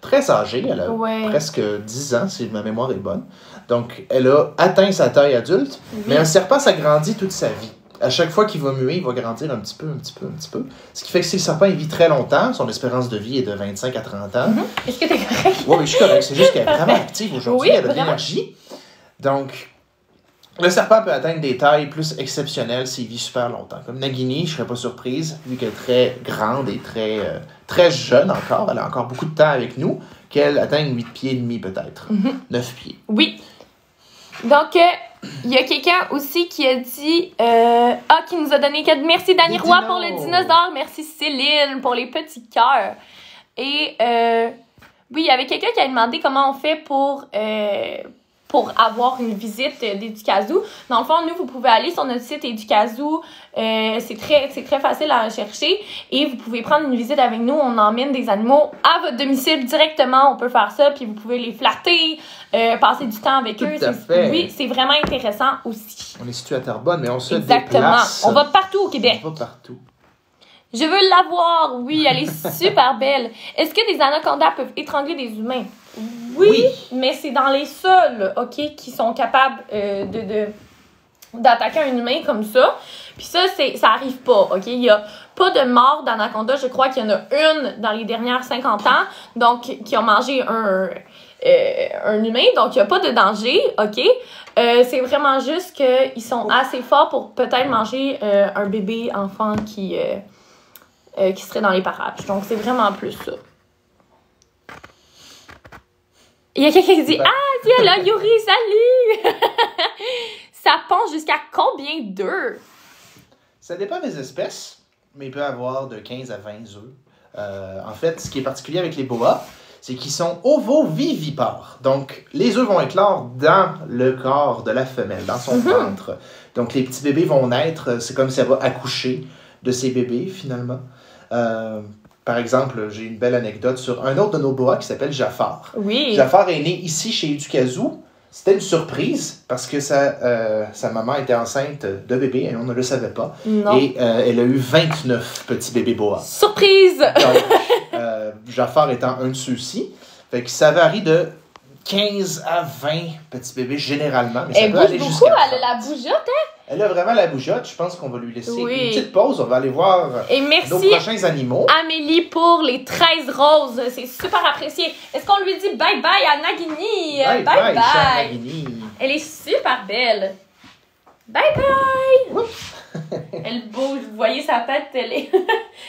très âgée. Elle a presque 10 ans, si ma mémoire est bonne. Donc, elle a atteint sa taille adulte. Oui. Mais un serpent, ça grandit toute sa vie. À chaque fois qu'il va muer, il va grandir un petit peu. Ce qui fait que si le serpent il vit très longtemps, son espérance de vie est de 25 à 30 ans. Mm-hmm. Est-ce que t'es correct? Oui, je suis correct. C'est juste qu'elle est vraiment active aujourd'hui. Oui, elle a de l'énergie. Donc, le serpent peut atteindre des tailles plus exceptionnelles s'il vit super longtemps. Comme Nagini, je ne serais pas surprise, vu qu'elle est très grande et très jeune encore. Elle a encore beaucoup de temps avec nous, qu'elle atteigne 8 pieds et demi peut-être. 9 pieds. Oui. Donc, il y a quelqu'un aussi qui a dit... qui nous a donné... Merci Dany Roy pour le dinosaure. Merci Céline pour les petits cœurs. Et oui, il y avait quelqu'un qui a demandé comment on fait pour avoir une visite d'Educazou. Dans le fond, nous, vous pouvez aller sur notre site Educazou. C'est très facile à rechercher. Et vous pouvez prendre une visite avec nous. On emmène des animaux à votre domicile directement. On peut faire ça. Puis vous pouvez les flatter, passer du temps avec eux. Tout à fait. Oui, c'est vraiment intéressant aussi. On est situé à Terrebonne, mais on se Exactement. déplace. On va partout au Québec. On va partout. Je veux l'avoir. Oui, elle est super belle. Est-ce que des anacondas peuvent étrangler des humains? Oui, mais c'est dans les seuls, OK, qui sont capables d'attaquer un humain comme ça. Puis ça arrive pas, OK? Il y a pas de mort d'anaconda. Je crois qu'il y en a une dans les dernières 50 ans, donc qui a mangé un humain. Donc, il n'y a pas de danger, OK? C'est vraiment juste qu'ils sont assez forts pour peut-être manger un bébé enfant qui serait dans les parages. Donc, c'est vraiment plus ça. Il y a quelqu'un qui dit « Ah, tiens là, Yuri, salut! » Ça pond jusqu'à combien d'œufs? Ça dépend des espèces, mais il peut avoir de 15 à 20 œufs. En fait, ce qui est particulier avec les boas, c'est qu'ils sont ovovivipares. Donc, les œufs vont éclore dans le corps de la femelle, dans son ventre. Donc, les petits bébés vont naître, c'est comme si elle va accoucher de ces bébés, finalement. Par exemple, j'ai une belle anecdote sur un autre de nos boas qui s'appelle Jafar. Oui. Jafar est né ici chez Educazou. C'était une surprise parce que sa maman était enceinte de bébé et on ne le savait pas. Non. Et elle a eu 29 petits bébés boas. Surprise! Donc, Jafar étant un de ceux-ci. Fait que ça varie de 15 à 20 petits bébés généralement. Mais ça peut aller jusqu'à 30. Elle a la bougeotte, hein? Elle a vraiment la bougeotte. Je pense qu'on va lui laisser une petite pause. On va aller voir nos prochains animaux. Amélie pour les 13 roses. C'est super apprécié. Est-ce qu'on lui dit bye-bye à Nagini? Bye-bye, chère Nagini. Elle est super belle. Bye-bye! Elle bouge. Vous voyez sa tête, elle est...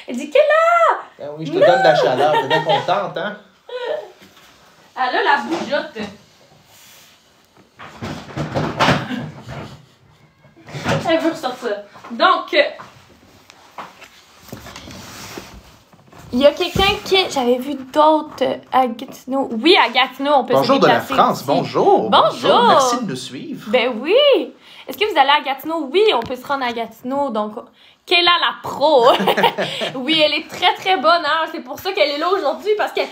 Elle dit « Qu'elle a? » Ben oui, je te donne de la chaleur. T'es bien contente, hein? Elle a la bougeotte. Elle veut ressortir. Donc, Il y a quelqu'un qui... J'avais vu d'autres à Gatineau. Oui, à Gatineau, on peut Bonjour se de la déplacer France, aussi. bonjour. Bonjour. Merci de nous suivre. Ben oui. Est-ce que vous allez à Gatineau? Oui, on peut se rendre à Gatineau. Donc, Kayla la pro. Oui, elle est très, très bonne. Hein? C'est pour ça qu'elle est là aujourd'hui, parce qu'elle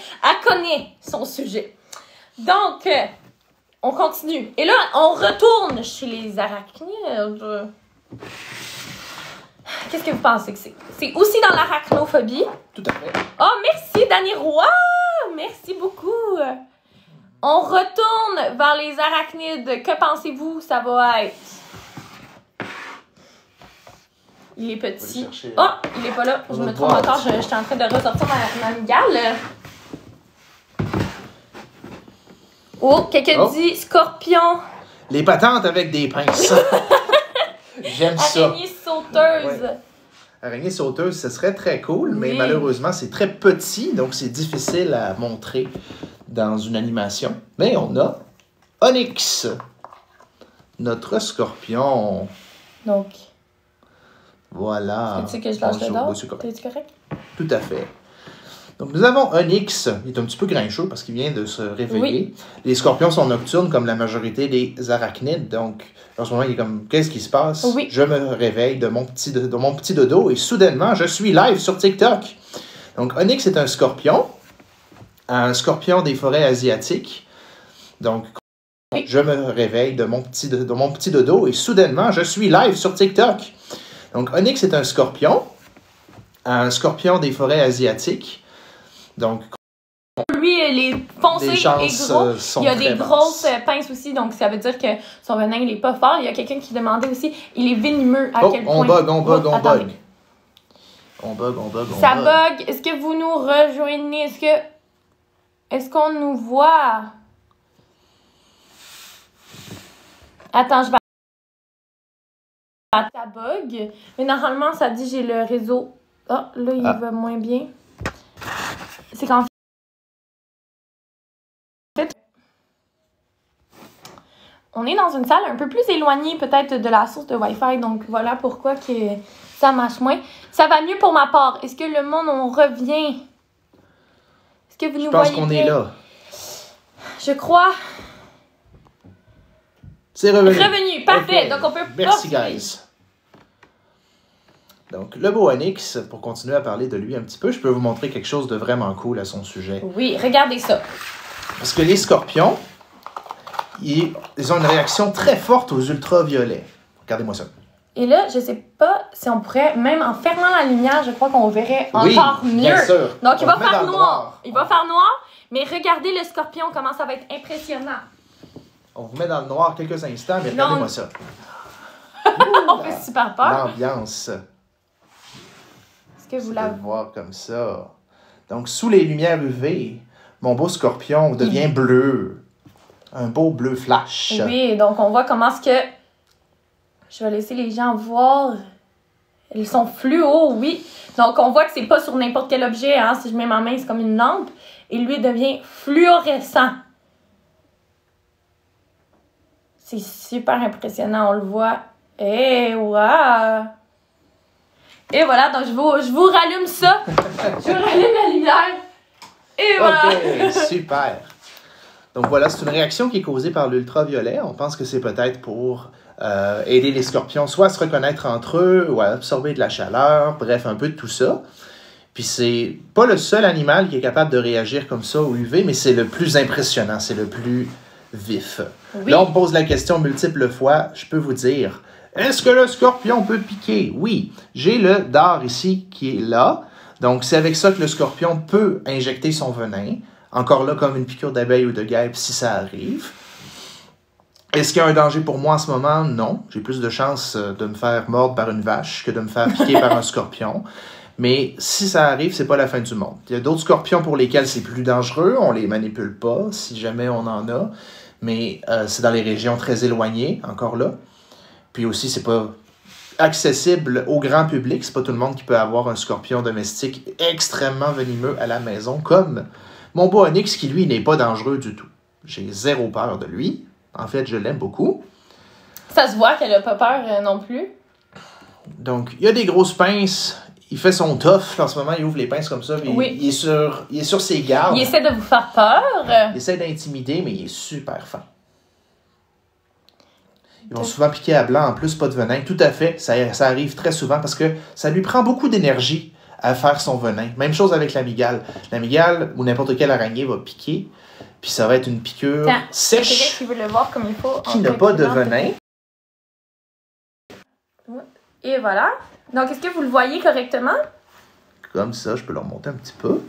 connaît son sujet. Donc, on continue. Et là, on retourne chez les arachnides. Qu'est-ce que vous pensez que c'est? C'est aussi dans l'arachnophobie. Tout à fait. Oh, merci, Dani Roy! Merci beaucoup. On retourne vers les arachnides. Que pensez-vous ça va être? Il est petit. Oh, il est pas là. Je me trompe encore. Je suis en train de ressortir ma migale. Oh, quelqu'un dit scorpion. Les patentes avec des pinces. J'aime ça. Araignée sauteuse. Ouais. Araignée sauteuse, ce serait très cool, mais Oui. malheureusement, c'est très petit, donc c'est difficile à montrer dans une animation. Mais on a Onyx, notre scorpion. Donc, Voilà. tu sais que je lâche le Bonjour, dard? monsieur correct. T'es-tu correct? Tout à fait. Donc, nous avons Onyx. Il est un petit peu grincheux parce qu'il vient de se réveiller. Oui. Les scorpions sont nocturnes comme la majorité des arachnides. Donc, en ce moment, il est comme, qu'est-ce qui se passe? Oui. Je me réveille de mon petit dodo et soudainement, je suis live sur TikTok. Donc, Onyx est un scorpion des forêts asiatiques. Donc, Oui. je me réveille de mon petit dodo et soudainement, je suis live sur TikTok. Donc, Onyx est un scorpion des forêts asiatiques. Donc, Lui, il est foncé les et chances gros. sont Il y a très des basses. grosses pinces aussi, donc ça veut dire que son venin, il est pas fort. Il y a quelqu'un qui demandait aussi, il est venimeux à quel point? On bug. Attendez. On bug. Ça bug. Est-ce que vous nous rejoignez? Est-ce qu'on nous voit? Attends, je vais... Ça bug. Mais normalement, ça dit j'ai le réseau. Ah, là, il va moins bien. C'est qu'en fait, on est dans une salle un peu plus éloignée peut-être de la source de Wi-Fi. Donc, voilà pourquoi que ça marche moins. Ça va mieux pour ma part. Est-ce que le monde, on revient? Est-ce que vous nous voyez Je pense qu'on bien? est là. Je crois. C'est revenu. Revenu, parfait. Ok. Donc, on peut Merci, poursuivre. guys. Donc, le beau Onyx, pour continuer à parler de lui un petit peu, je peux vous montrer quelque chose de vraiment cool à son sujet. Oui, regardez ça. Parce que les scorpions, ils ont une réaction très forte aux ultraviolets. Regardez-moi ça. Et là, je sais pas si on pourrait, même en fermant la lumière, je crois qu'on verrait Oui, encore mieux. bien sûr. Donc, il On va le met dans faire le noir. Il va faire noir, mais regardez le scorpion, comment ça va être impressionnant. On vous met dans le noir quelques instants, mais Non. regardez-moi ça. On fait super peur. L'ambiance. Est-ce que vous Vous la... le voir comme ça. Donc, sous les lumières UV, mon beau scorpion devient bleu. Un beau bleu flash. Oui, donc on voit comment est-ce que... Je vais laisser les gens voir. Ils sont fluo, oui. Donc, on voit que c'est pas sur n'importe quel objet. Hein. Si je mets ma main, c'est comme une lampe. Et lui devient fluorescent. C'est super impressionnant, on le voit. Et waouh! Et voilà, donc je vous rallume ça. Je vous rallume la lumière. Et voilà! Ok, super. Donc voilà, c'est une réaction qui est causée par l'ultraviolet. On pense que c'est peut-être pour aider les scorpions soit à se reconnaître entre eux ou à absorber de la chaleur, bref, un peu de tout ça. Puis c'est pas le seul animal qui est capable de réagir comme ça au UV, mais c'est le plus impressionnant, c'est le plus vif. Oui. Là, on me pose la question multiples fois, je peux vous dire, est-ce que le scorpion peut piquer? Oui, j'ai le dard ici qui est là. Donc, c'est avec ça que le scorpion peut injecter son venin. Encore là, comme une piqûre d'abeille ou de guêpe, si ça arrive. Est-ce qu'il y a un danger pour moi en ce moment? Non. J'ai plus de chances de me faire mordre par une vache que de me faire piquer par un scorpion. Mais si ça arrive, c'est pas la fin du monde. Il y a d'autres scorpions pour lesquels c'est plus dangereux. On les manipule pas, si jamais on en a. Mais c'est dans les régions très éloignées, encore là. Puis aussi, c'est pas accessible au grand public. C'est pas tout le monde qui peut avoir un scorpion domestique extrêmement venimeux à la maison, comme mon beau Onyx, qui lui n'est pas dangereux du tout. J'ai zéro peur de lui. En fait, je l'aime beaucoup. Ça se voit qu'elle a pas peur non plus. Donc, il y a des grosses pinces. il fait son tough. En ce moment, il ouvre les pinces comme ça. Oui. Il est sur ses gardes. Il essaie de vous faire peur. Il essaie d'intimider, mais il est super fin. Ils vont souvent piquer à blanc, en plus, pas de venin. Tout à fait, ça arrive très souvent parce que ça lui prend beaucoup d'énergie à faire son venin. Même chose avec la mygale. La mygale ou n'importe quelle araignée va piquer, puis ça va être une piqûre sèche. Il y a quelqu'un qui veut le voir comme il faut. Qui n'a pas de venin. Et voilà. Donc, est-ce que vous le voyez correctement? Comme ça, je peux le remonter un petit peu.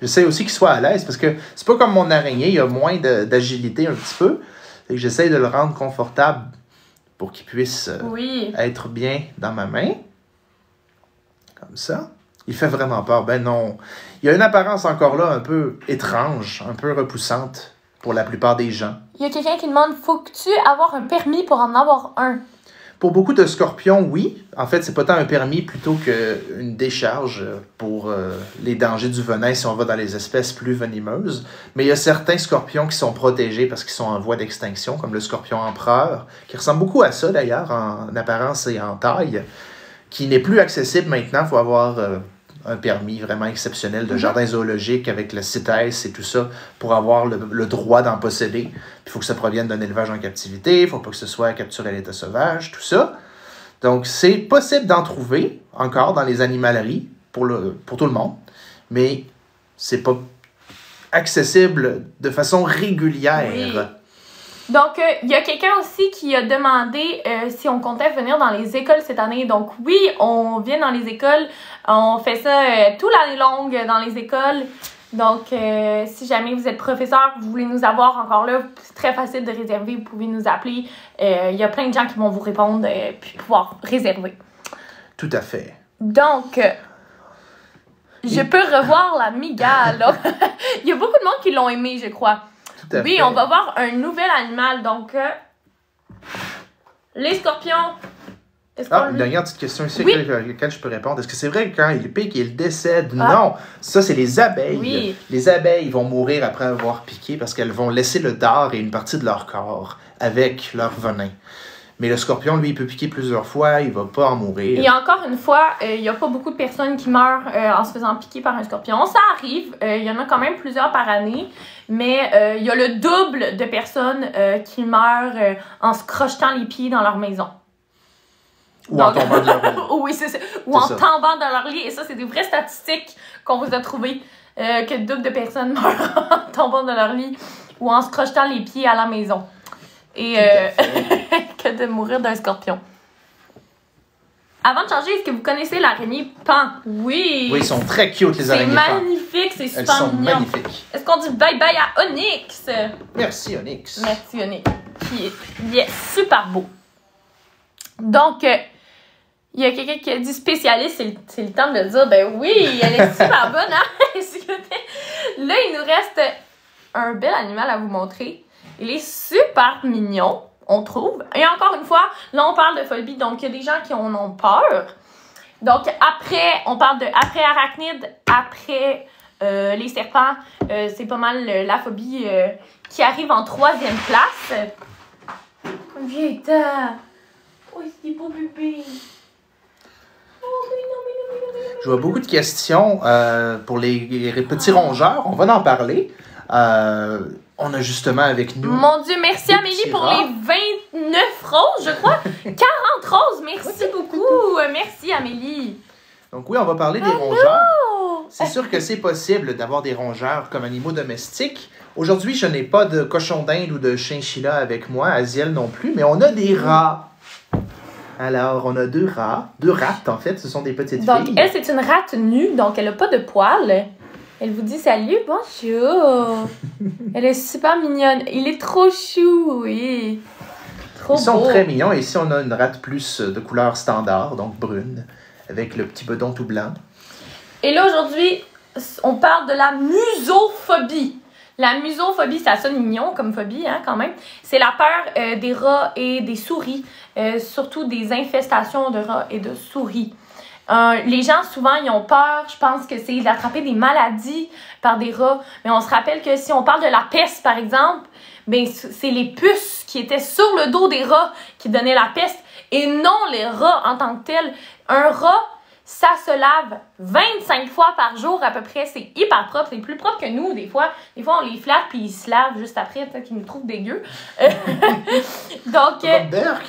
J'essaie aussi qu'il soit à l'aise parce que c'est pas comme mon araignée, il y a moins d'agilité un petit peu. Et j'essaie de le rendre confortable pour qu'il puisse être bien dans ma main. Comme ça. Il fait vraiment peur. Ben non. Il y a une apparence encore là un peu étrange, un peu repoussante pour la plupart des gens. Il y a quelqu'un qui demande, faut-tu avoir un permis pour en avoir un? Pour beaucoup de scorpions, oui. En fait, c'est pas tant un permis plutôt qu'une décharge pour les dangers du venin si on va dans les espèces plus venimeuses. Mais il y a certains scorpions qui sont protégés parce qu'ils sont en voie d'extinction, comme le scorpion empereur, qui ressemble beaucoup à ça d'ailleurs, en apparence et en taille, qui n'est plus accessible maintenant. Il faut avoir un permis vraiment exceptionnel de jardin zoologique avec le CITES et tout ça pour avoir le droit d'en posséder. Il faut que ça provienne d'un élevage en captivité, il ne faut pas que ce soit capturé à l'état sauvage, tout ça. Donc, c'est possible d'en trouver encore dans les animaleries pour tout le monde, mais c'est pas accessible de façon régulière. Oui. Donc, il y a quelqu'un aussi qui a demandé si on comptait venir dans les écoles cette année. Donc, oui, on vient dans les écoles. On fait ça toute l'année longue dans les écoles. Donc, si jamais vous êtes professeur, vous voulez nous avoir encore là, c'est très facile de réserver. Vous pouvez nous appeler. Il y a plein de gens qui vont vous répondre puis pouvoir réserver. Tout à fait. Donc, je peux revoir la mygale. Là. Il y a beaucoup de monde qui l'ont aimé, je crois. Oui, on va voir un nouvel animal. Donc, les scorpions. Une dernière petite question ici à laquelle je peux répondre. Est-ce que c'est vrai que quand il pique, il décède? Non, ça, c'est les abeilles. Oui. Les abeilles vont mourir après avoir piqué parce qu'elles vont laisser le dard et une partie de leur corps avec leur venin. Mais le scorpion, lui, il peut piquer plusieurs fois, il ne va pas en mourir. Et encore une fois, il n'y a pas beaucoup de personnes qui meurent en se faisant piquer par un scorpion. Ça arrive, il y en a quand même plusieurs par année, mais il y a le double de personnes qui meurent en se crochetant les pieds dans leur maison. Ou en tombant de leur lit. Oui, c'est ça. Ou en tombant dans leur lit. Et ça, c'est des vraies statistiques qu'on vous a trouvées. Que le double de personnes meurent en tombant dans leur lit ou en se crochetant les pieds à la maison. Et que de mourir d'un scorpion. Avant de changer, est-ce que vous connaissez l'araignée Pan? Oui! Oui, ils sont très cute, les araignées Pan. C'est magnifique, c'est super mignon. Elles sont magnifiques. Est-ce qu'on dit bye-bye à Onyx? Merci, Onyx. Merci, Onyx. Il est super beau. Donc, il y a quelqu'un qui a dit spécialiste, c'est le temps de le dire. Ben oui, elle est super bonne, hein? Là, il nous reste un bel animal à vous montrer. Il est super mignon, on trouve. Et encore une fois, là, on parle de phobie, donc il y a des gens qui en ont peur. Donc, après, on parle de après arachnide, après les serpents. C'est pas mal la phobie qui arrive en 3e place. Viens, oh, c'est beau bébé. Je vois beaucoup de questions pour les petits rongeurs. On va en parler. On a justement avec nous... Mon Dieu, merci Amélie pour les 29 roses, je crois. 40 roses, merci beaucoup. Merci Amélie. Donc oui, on va parler des rongeurs. C'est sûr que c'est possible d'avoir des rongeurs comme animaux domestiques. Aujourd'hui, je n'ai pas de cochon d'Inde ou de chinchilla avec moi, Asiel non plus, mais on a des rats. Alors, on a 2 rats. 2 rates, en fait. Ce sont des petites filles. Donc, elle, c'est une rate nue, donc elle n'a pas de poils. Elle vous dit salut, bonjour. Elle est super mignonne. Il est trop chou, oui. Trop beau. Ils sont très mignons. Et ici, on a une rate plus de couleur standard, donc brune, avec le petit bedon tout blanc. Et là, aujourd'hui, on parle de la musophobie. La musophobie, ça sonne mignon comme phobie, hein, quand même. C'est la peur des rats et des souris, surtout des infestations de rats et de souris. Les gens, souvent, ils ont peur, je pense que c'est d'attraper des maladies par des rats. Mais on se rappelle que si on parle de la peste, par exemple, ben, c'est les puces qui étaient sur le dos des rats qui donnaient la peste et non les rats en tant que tels. Un rat, Ça se lave 25 fois par jour à peu près. C'est hyper propre. C'est plus propre que nous, des fois. Des fois, on les flatte puis ils se lavent juste après. Peut-être qu'ils nous trouvent dégueux. Donc,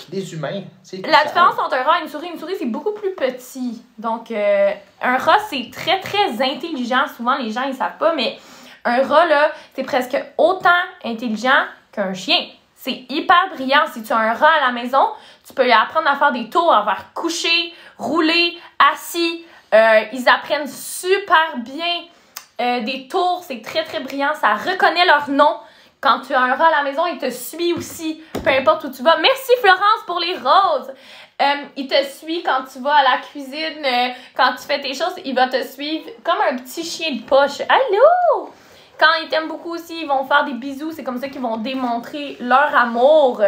des humains. La différence entre un rat et une souris, c'est beaucoup plus petit. Donc, un rat, c'est très, très intelligent. Souvent, les gens, ils savent pas, mais un rat, là, c'est presque autant intelligent qu'un chien. C'est hyper brillant. Si tu as un rat à la maison, tu peux lui apprendre à faire des tours, à faire coucher, rouler, assis. Ils apprennent super bien des tours. C'est très, très brillant. Ça reconnaît leur nom. Quand tu as un rat à la maison, il te suit aussi, peu importe où tu vas. Merci Florence pour les roses. Il te suit quand tu vas à la cuisine, quand tu fais tes choses, il va te suivre comme un petit chien de poche. Allô! Quand ils t'aiment beaucoup aussi, ils vont faire des bisous. C'est comme ça qu'ils vont démontrer leur amour.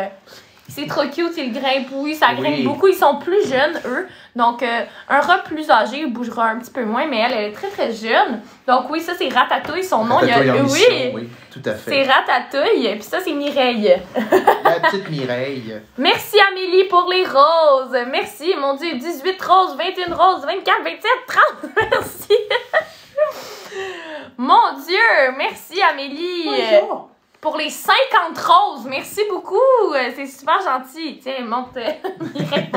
C'est trop cute, ils grimpent. Oui, ça grimpe beaucoup. Ils sont plus jeunes, eux. Donc, un rat plus âgé, il bougera un petit peu moins, mais elle est très, très jeune. Donc, oui, ça, c'est Ratatouille. Son nom, oui, tout à fait. C'est Ratatouille. Puis ça, c'est Mireille. La petite Mireille. Merci, Amélie, pour les roses. Merci, mon Dieu. 18 roses, 21 roses, 24, 27, 30. Merci. Mon Dieu, merci Amélie. Bonjour. Pour les 50 roses, merci beaucoup. C'est super gentil. Tiens, monte Mireille.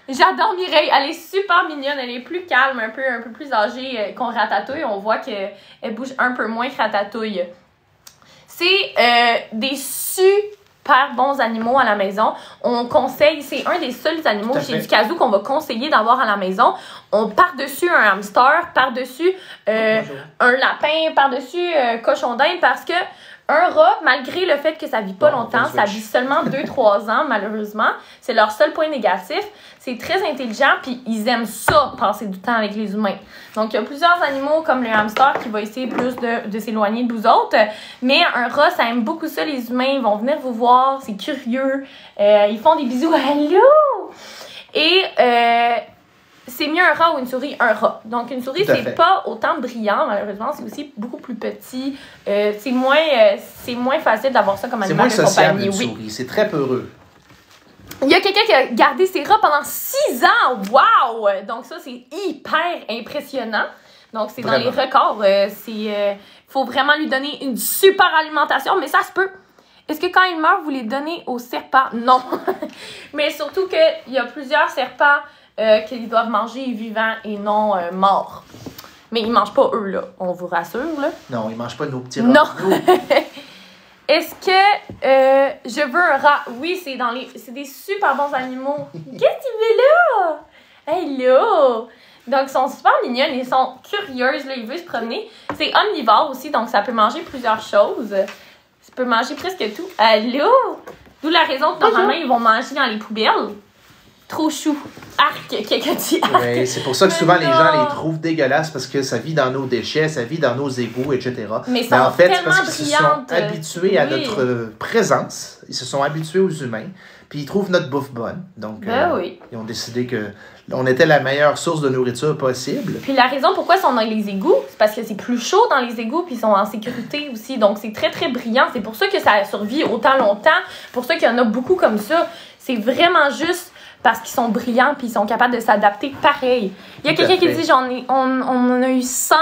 J'adore Mireille. Elle est super mignonne. Elle est plus calme, un peu plus âgée qu'on Ratatouille. On voit qu'elle bouge un peu moins que Ratatouille. C'est des super bons animaux à la maison. On conseille, c'est un des seuls animaux chez Ducazou qu'on va conseiller d'avoir à la maison. On par-dessus un hamster, par-dessus un lapin, par-dessus cochon d'Inde parce que un rat, malgré le fait que ça vit pas longtemps, ça vit seulement 2-3 ans malheureusement, c'est leur seul point négatif. C'est très intelligent puis ils aiment ça, passer du temps avec les humains. Donc il y a plusieurs animaux comme le hamster qui va essayer plus de s'éloigner de vous autres, mais un rat, ça aime beaucoup ça les humains, ils vont venir vous voir, c'est curieux, ils font des bisous, allô! Et c'est mieux un rat ou une souris, un rat. Donc, une souris, c'est pas autant brillant, malheureusement. C'est aussi beaucoup plus petit. C'est moins facile d'avoir ça comme animal de compagnie. C'est moins sociable, une souris. C'est très peureux. Il y a quelqu'un qui a gardé ses rats pendant 6 ans. Wow! Donc, ça, c'est hyper impressionnant. Donc, c'est dans les records. Faut vraiment lui donner une super alimentation, mais ça se peut. Est-ce que quand il meurt, vous les donnez aux serpents? Non. Mais surtout qu'il y a plusieurs serpents qu'ils doivent manger vivants et non morts. Mais ils mangent pas eux, là. On vous rassure, là. Non, ils mangent pas nos petits rats. Non. Est-ce que je veux un rat? Oui, c'est des super bons animaux. Qu'est-ce que tu veux là? Hello! Donc, ils sont super mignons. Ils sont curieuses, là. Ils veulent se promener. C'est omnivore aussi, donc ça peut manger plusieurs choses. Ça peut manger presque tout. Allô? D'où la raison que normalement, ils vont manger dans les poubelles. Trop chou. Arc, quelqu'un dit arc. Oui, c'est pour ça que souvent les gens les trouvent dégueulasses parce que ça vit dans nos déchets, ça vit dans nos égouts, etc. Mais en fait, c'est parce qu'ils se sont habitués à notre présence, ils se sont habitués aux humains, puis ils trouvent notre bouffe bonne. Donc, ils ont décidé que on était la meilleure source de nourriture possible. Puis la raison pourquoi ils sont dans les égouts, c'est parce que c'est plus chaud dans les égouts, puis ils sont en sécurité aussi. Donc, c'est très, très brillant. C'est pour ça que ça survit autant longtemps. Pour ça qu'il y en a beaucoup comme ça. C'est vraiment juste parce qu'ils sont brillants puis ils sont capables de s'adapter pareil. Il y a quelqu'un qui dit on en a eu 5,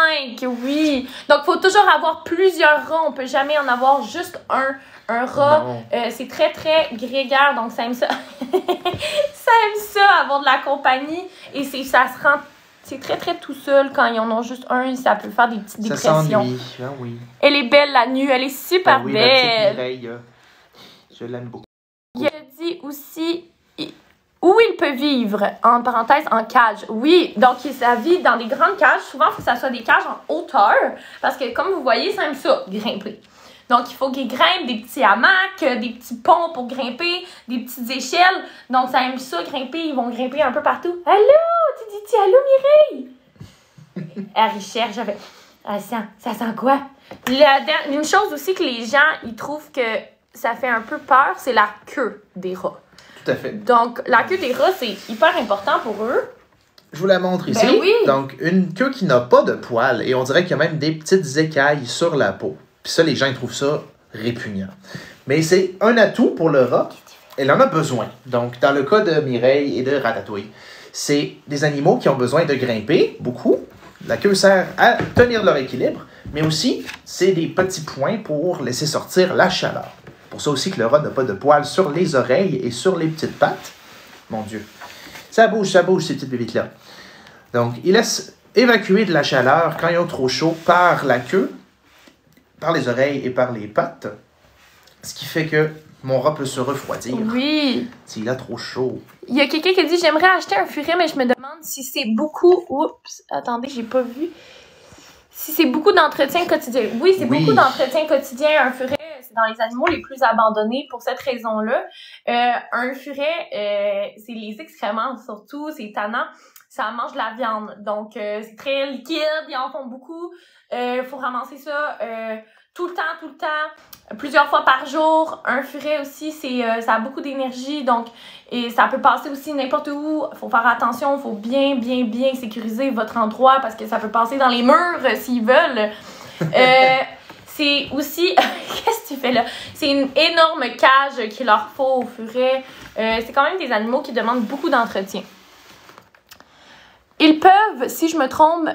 oui. Donc il faut toujours avoir plusieurs rats, on peut jamais en avoir juste un rat. C'est très très grégaire donc ça aime ça. Ça aime ça avoir de la compagnie et ça se rend c'est très très tout seul quand ils en ont juste un, ça peut faire des petites dépressions. Ça s'ennuie. Ah oui. Elle est belle la nuit, elle est super belle. La petite Mireille, je l'aime beaucoup. Il a dit aussi où il peut vivre, en parenthèse, en cage. Oui, donc ça vit dans des grandes cages. Souvent, il faut que ça soit des cages en hauteur. Parce que, comme vous voyez, ça aime ça, grimper. Donc, il faut qu'ils grimpent des petits hamacs, des petits ponts pour grimper, des petites échelles. Donc, ça aime ça, grimper. Ils vont grimper un peu partout. Allô? Tu dis allô, Mireille? Richard, j'avais... Ça sent quoi? Une chose aussi que les gens, ils trouvent que ça fait un peu peur, c'est la queue des rats. Tout à fait. Donc, la queue des rats, c'est hyper important pour eux. Je vous la montre ici. Ben oui. Donc, une queue qui n'a pas de poils et on dirait qu'il y a même des petites écailles sur la peau. Puis ça, les gens ils trouvent ça répugnant. Mais c'est un atout pour le rat. Elle en a besoin. Donc, dans le cas de Mireille et de Ratatouille, C'est des animaux qui ont besoin de grimper beaucoup. La queue sert à tenir leur équilibre, mais aussi, c'est des petits points pour laisser sortir la chaleur. Pour ça aussi que le rat n'a pas de poils sur les oreilles et sur les petites pattes. Mon Dieu. Ça bouge, ces petites bébites-là. Donc, il laisse évacuer de la chaleur quand ils ont trop chaud par la queue, par les oreilles et par les pattes. Ce qui fait que mon rat peut se refroidir. Oui. S'il a trop chaud. Il y a quelqu'un qui dit « J'aimerais acheter un furet, mais je me demande si c'est beaucoup... » Oups, attendez, j'ai pas vu. Si c'est beaucoup d'entretien quotidien. Oui, c'est beaucoup d'entretien quotidien. Un furet, c'est dans les animaux les plus abandonnés pour cette raison-là. Un furet, c'est les excréments surtout, c'est tannant. Ça mange de la viande. Donc, c'est très liquide, ils en font beaucoup. Faut ramasser ça tout le temps, plusieurs fois par jour. Un furet aussi, ça a beaucoup d'énergie, donc et ça peut passer aussi n'importe où. Faut faire attention, faut bien sécuriser votre endroit parce que ça peut passer dans les murs s'ils veulent. C'est aussi... Qu'est-ce que tu fais là? C'est une énorme cage qu'il leur faut au furet. C'est quand même des animaux qui demandent beaucoup d'entretien. Ils peuvent, si je me trompe,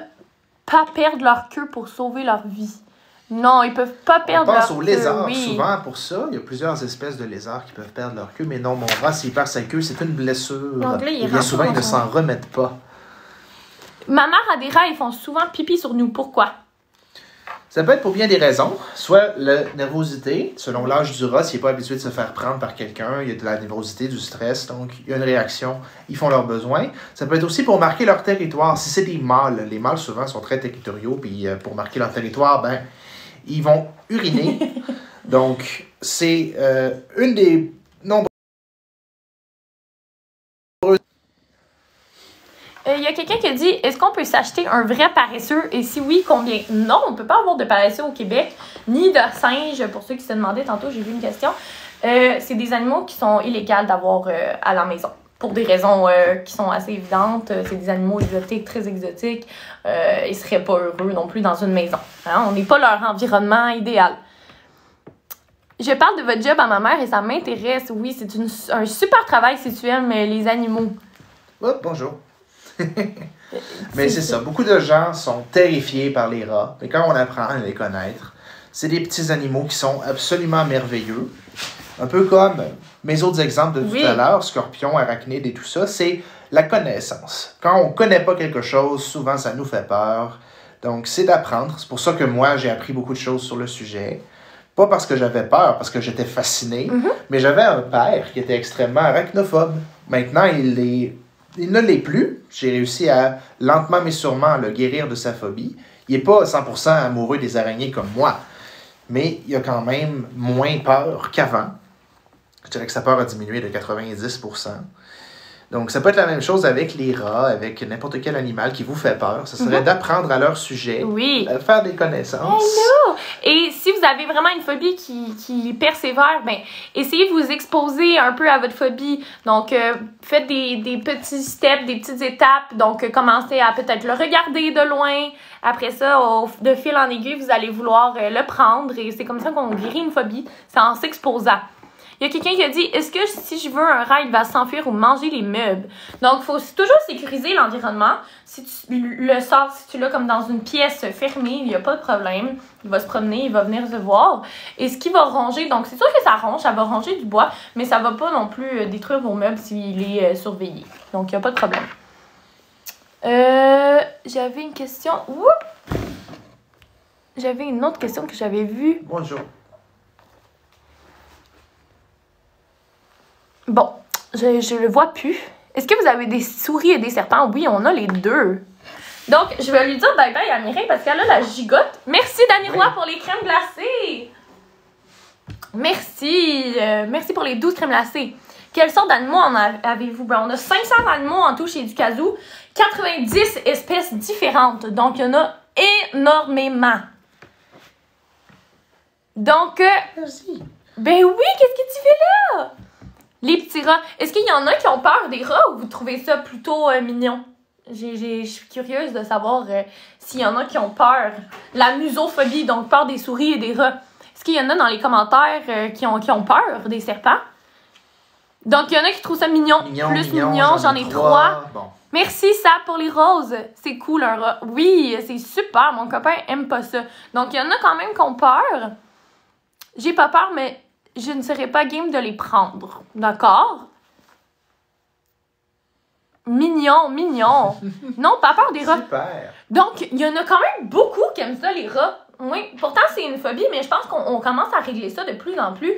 pas perdre leur queue pour sauver leur vie. Non, ils peuvent pas perdre leur queue. On pense aux lézards souvent pour ça. Il y a plusieurs espèces de lézards qui peuvent perdre leur queue, mais non, mon rat, s'il perd sa queue, c'est une blessure. Donc là, et bien souvent, ils ne s'en remettent pas. Ma mère a des rats, ils font souvent pipi sur nous. Pourquoi? Ça peut être pour bien des raisons. Soit la nervosité, selon l'âge du rat, s'il n'est pas habitué de se faire prendre par quelqu'un, il y a de la nervosité, du stress, donc il y a une réaction, ils font leurs besoins. Ça peut être aussi pour marquer leur territoire. Si c'est des mâles, les mâles souvent sont très territoriaux, puis pour marquer leur territoire, ben ils vont uriner. Donc, c'est une des nombreuses... Il y a quelqu'un qui a dit « Est-ce qu'on peut s'acheter un vrai paresseux? Et si oui, combien? » Non, on ne peut pas avoir de paresseux au Québec, ni de singe, pour ceux qui se demandaient tantôt, j'ai vu une question. C'est des animaux qui sont illégaux d'avoir à la maison, pour des raisons qui sont assez évidentes. C'est des animaux exotiques, très exotiques. Ils ne seraient pas heureux non plus dans une maison. Hein? On n'est pas leur environnement idéal. Je parle de votre job à ma mère et ça m'intéresse. Oui, c'est un super travail si tu aimes les animaux. Oh, bonjour. Mais c'est ça. Beaucoup de gens sont terrifiés par les rats. Mais quand on apprend à les connaître, c'est des petits animaux qui sont absolument merveilleux. Un peu comme mes autres exemples de tout à l'heure, scorpions, arachnides et tout ça, c'est la connaissance. Quand on ne connaît pas quelque chose, souvent ça nous fait peur. Donc c'est d'apprendre. C'est pour ça que moi, j'ai appris beaucoup de choses sur le sujet. Pas parce que j'avais peur, parce que j'étais fasciné, mais j'avais un père qui était extrêmement arachnophobe. Maintenant, il ne l'est plus. J'ai réussi à, lentement mais sûrement, le guérir de sa phobie. Il n'est pas 100% amoureux des araignées comme moi, mais il a quand même moins peur qu'avant. Je dirais que sa peur a diminué de 90%. Donc, ça peut être la même chose avec les rats, avec n'importe quel animal qui vous fait peur. Ce serait d'apprendre à leur sujet, de faire des connaissances. Hello! Et si vous avez vraiment une phobie qui persévère, ben, essayez de vous exposer un peu à votre phobie. Donc, faites des petits steps, des petites étapes. Donc, commencez à peut-être le regarder de loin. Après ça, de fil en aiguille, vous allez vouloir le prendre. Et c'est comme ça qu'on guérit une phobie. C'est en s'exposant. Il y a quelqu'un qui a dit « Est-ce que si je veux un rat, il va s'enfuir ou manger les meubles? » Donc, il faut toujours sécuriser l'environnement. Si tu le sors, si tu l'as comme dans une pièce fermée, il n'y a pas de problème. Il va se promener, il va venir te voir. Et ce qui va ronger, donc c'est sûr que ça ronge, ça va ronger du bois, mais ça ne va pas non plus détruire vos meubles s'il est surveillé. Donc, il n'y a pas de problème. J'avais une question. Oups! J'avais une autre question que j'avais vue. Bonjour. Bon, je le vois plus. Est-ce que vous avez des souris et des serpents? Oui, on a les deux. Donc, je vais lui dire bye-bye à Mireille parce qu'elle a la gigote. Merci, Dani Roy, pour les crèmes glacées. Merci. Merci pour les 12 crèmes glacées. Quelles sortes d'animaux avez-vous? Ben, on a 500 animaux en tout chez Ducazou. 90 espèces différentes. Donc, il y en a énormément. Donc, merci. Ben oui, qu'est-ce que tu fais là? Les petits rats. Est-ce qu'il y en a qui ont peur des rats ou vous trouvez ça plutôt mignon? Je suis curieuse de savoir s'il y en a qui ont peur. La musophobie, donc peur des souris et des rats. Est-ce qu'il y en a dans les commentaires qui ont peur des serpents? Donc, il y en a qui trouvent ça mignon. Plus mignon, j'en ai 3. Bon. Merci, Sab, pour les roses. C'est cool, un rat. Oui, c'est super. Mon copain aime pas ça. Donc, il y en a quand même qui ont peur. J'ai pas peur, mais je ne serais pas game de les prendre. D'accord? Mignon, mignon. Non, pas peur des rats. Super. Donc, il y en a quand même beaucoup qui aiment ça, les rats. Oui, pourtant, c'est une phobie, mais je pense qu'on commence à régler ça de plus en plus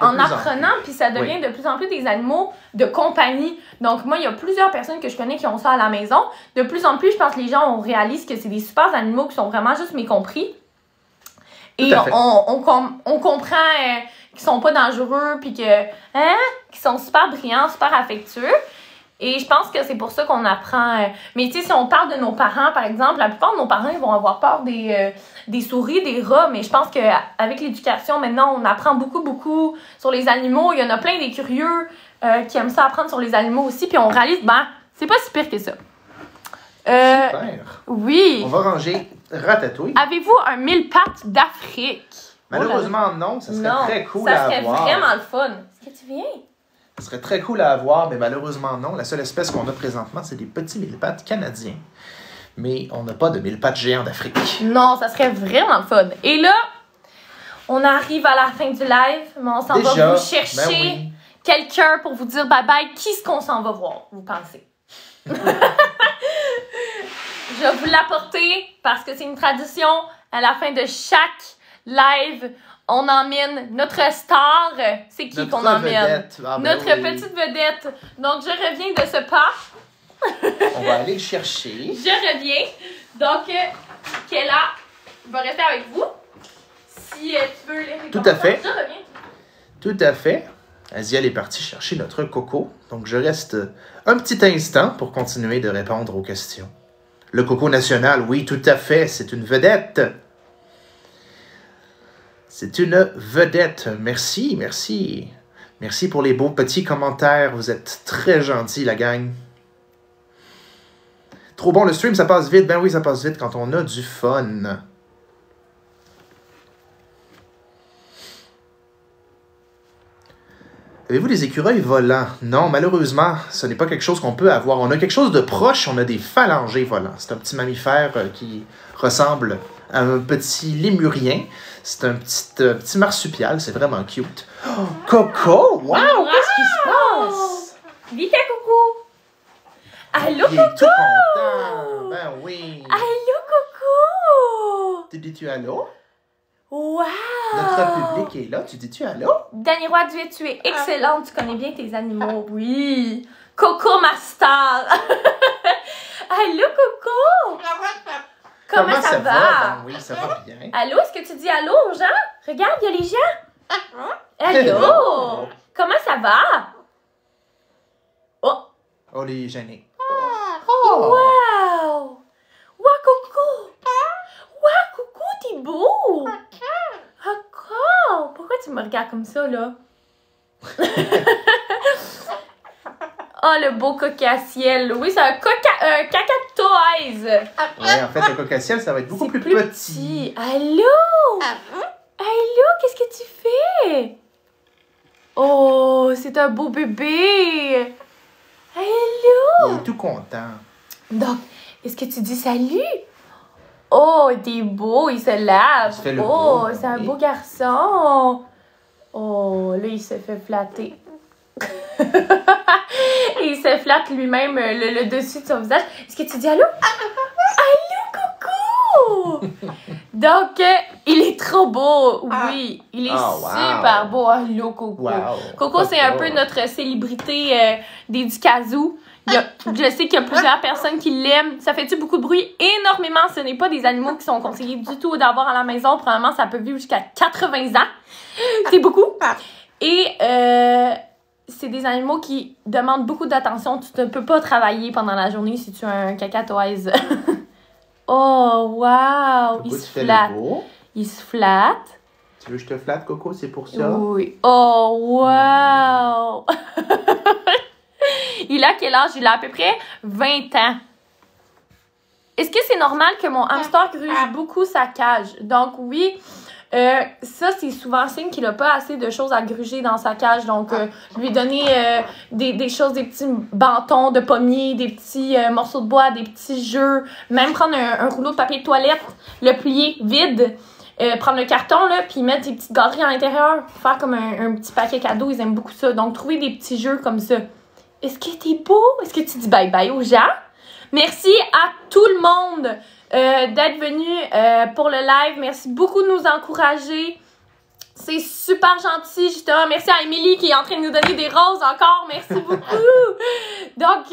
en apprenant, puis ça devient de plus en plus des animaux de compagnie. Donc, moi, il y a plusieurs personnes que je connais qui ont ça à la maison. De plus en plus, je pense que les gens réalisent que c'est des super animaux qui sont vraiment juste mécompris. Et on comprend qu'ils sont pas dangereux, puis qu'ils sont super brillants, super affectueux. Et je pense que c'est pour ça qu'on apprend. Mais tu sais, si on parle de nos parents, par exemple, la plupart de nos parents, ils vont avoir peur des souris, des rats. Mais je pense qu'avec l'éducation, maintenant, on apprend beaucoup sur les animaux. Il y en a plein des curieux qui aiment ça apprendre sur les animaux aussi. Puis on réalise, c'est pas si pire que ça. Super. Oui. On va ranger Ratatouille. Avez-vous un 1000 pattes d'Afrique? Malheureusement, non. Ça serait très cool à avoir. Ça serait vraiment le fun. Est-ce que tu viens? Ce serait très cool à avoir, mais malheureusement non. La seule espèce qu'on a présentement, c'est des petits mille-pattes canadiens. Mais on n'a pas de mille-pattes géants d'Afrique. Non, ça serait vraiment le fun. Et là, on arrive à la fin du live, mais on s'en va vous chercher quelqu'un pour vous dire bye-bye. Qui est-ce qu'on s'en va voir, vous pensez? Je vais vous l'apporter parce que c'est une tradition. À la fin de chaque live, on emmène notre star. C'est qui qu'on emmène? Notre petite vedette. Donc, je reviens de ce pas. On va aller le chercher. Je reviens. Donc, Kella va rester avec vous. Si tu veux les récompenser. Tout à fait. Je reviens. Tout à fait. Aziel est partie chercher notre coco. Donc, je reste un petit instant pour continuer de répondre aux questions. Le coco national, oui, tout à fait. C'est une vedette. C'est une vedette. Merci, merci. Merci pour les beaux petits commentaires. Vous êtes très gentils, la gang. Trop bon, le stream, ça passe vite. Ben oui, ça passe vite quand on a du fun. Avez-vous des écureuils volants? Non, malheureusement, ce n'est pas quelque chose qu'on peut avoir. On a quelque chose de proche, on a des phalangers volants. C'est un petit mammifère qui ressemble à un petit lémurien. C'est un petit marsupial, c'est vraiment cute. Oh, Coco! Wow! Qu'est-ce qui se passe? Vite, Coucou! Allô, Il Coco! est tout content! Ben oui! Allô, Coco! Tu dis-tu allô? Wow! Notre public est là, tu dis-tu allô? Dani Roy, tu es excellente, tu connais bien tes animaux, oui! Coco, ma star! Allô, Coco! Comment ça va? Ben oui, ça va bien. Allô, est-ce que tu dis allô aux gens? Regarde, il y a les gens! Allô! Comment ça va? Oh! Oh, les gênés. Wow! Wow, Coco! Wow, Coco, t'es beau! Encore! Pourquoi tu me regardes comme ça, là? Oh, le beau coca-ciel. Oui, c'est un cacatoise. Oui, en fait, le coca-ciel, ça va être beaucoup plus petit. Allô? Allô, qu'est-ce que tu fais? Oh, c'est un beau bébé. Allô? Il est tout content. Donc, est-ce que tu dis salut? Oh, t'es beau, il se lave. Il se fait le beau, beau, c'est un oui. beau garçon. Oh, là, il se fait flatter. Il se flatte lui-même le dessus de son visage. Est-ce que tu dis allô? Allô, coucou! Donc, il est trop beau. Oui, il est super beau. Allô, Coco. Wow. Coco, c'est un peu notre célébrité des Ducazou. Je sais qu'il y a plusieurs personnes qui l'aiment. Ça fait-tu beaucoup de bruit? Énormément. Ce n'est pas des animaux qui sont conseillés du tout d'avoir à la maison. Probablement, ça peut vivre jusqu'à 80 ans. C'est beaucoup. Et c'est des animaux qui demandent beaucoup d'attention. Tu ne peux pas travailler pendant la journée si tu as un cacatoise. Oh, wow! Il se flatte. Il se flatte. Tu veux que je te flatte, Coco? C'est pour ça? Oui. Oh, wow! Il a quel âge? Il a à peu près 20 ans. Est-ce que c'est normal que mon hamster gruge beaucoup sa cage? Donc, oui, Ça, c'est souvent signe qu'il n'a pas assez de choses à gruger dans sa cage. Donc, lui donner des choses, des petits bâtons de pommier, des petits morceaux de bois, des petits jeux. Même prendre un rouleau de papier de toilette, le plier vide. Prendre le carton, là, puis mettre des petites galeries à l'intérieur. Faire comme un petit paquet cadeau. Ils aiment beaucoup ça. Donc, trouver des petits jeux comme ça. Est-ce que t'es beau? Est-ce que tu dis bye-bye aux gens? Merci à tout le monde d'être venu pour le live. Merci beaucoup de nous encourager. C'est super gentil, justement. Merci à Émilie qui est en train de nous donner des roses encore. Merci beaucoup. Donc,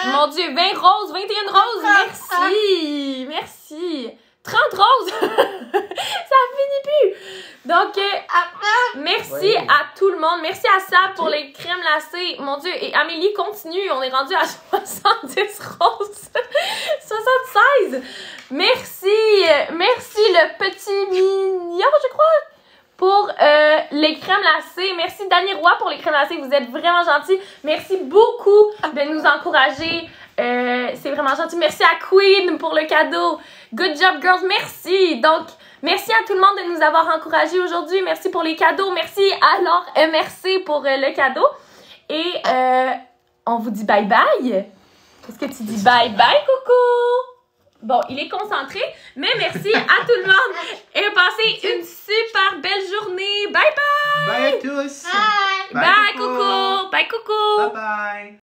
mon Dieu, 20 roses, 21 roses. Merci. Merci. 30 roses. Ça finit plus. Donc, merci à tout le monde. Merci à Sab pour les crèmes glacées. Mon Dieu, et Amélie, continue. On est rendu à 70 roses. 76. Merci. Merci le petit mignon, je crois, pour les crèmes glacées. Merci Dani Roy pour les crèmes glacées. Vous êtes vraiment gentils. Merci beaucoup de nous encourager. C'est vraiment gentil. Merci à Queen pour le cadeau. Good job, girls. Merci. Donc, merci à tout le monde de nous avoir encouragés aujourd'hui. Merci pour les cadeaux. Merci à Laure MRC pour le cadeau. Et on vous dit bye-bye. Qu'est-ce que tu dis? Bye-bye, coucou. Bon, il est concentré, mais merci à tout le monde. Et passez une super belle journée. Bye-bye. Bye à tous. Bye, coucou. Bye, coucou. Bye-bye.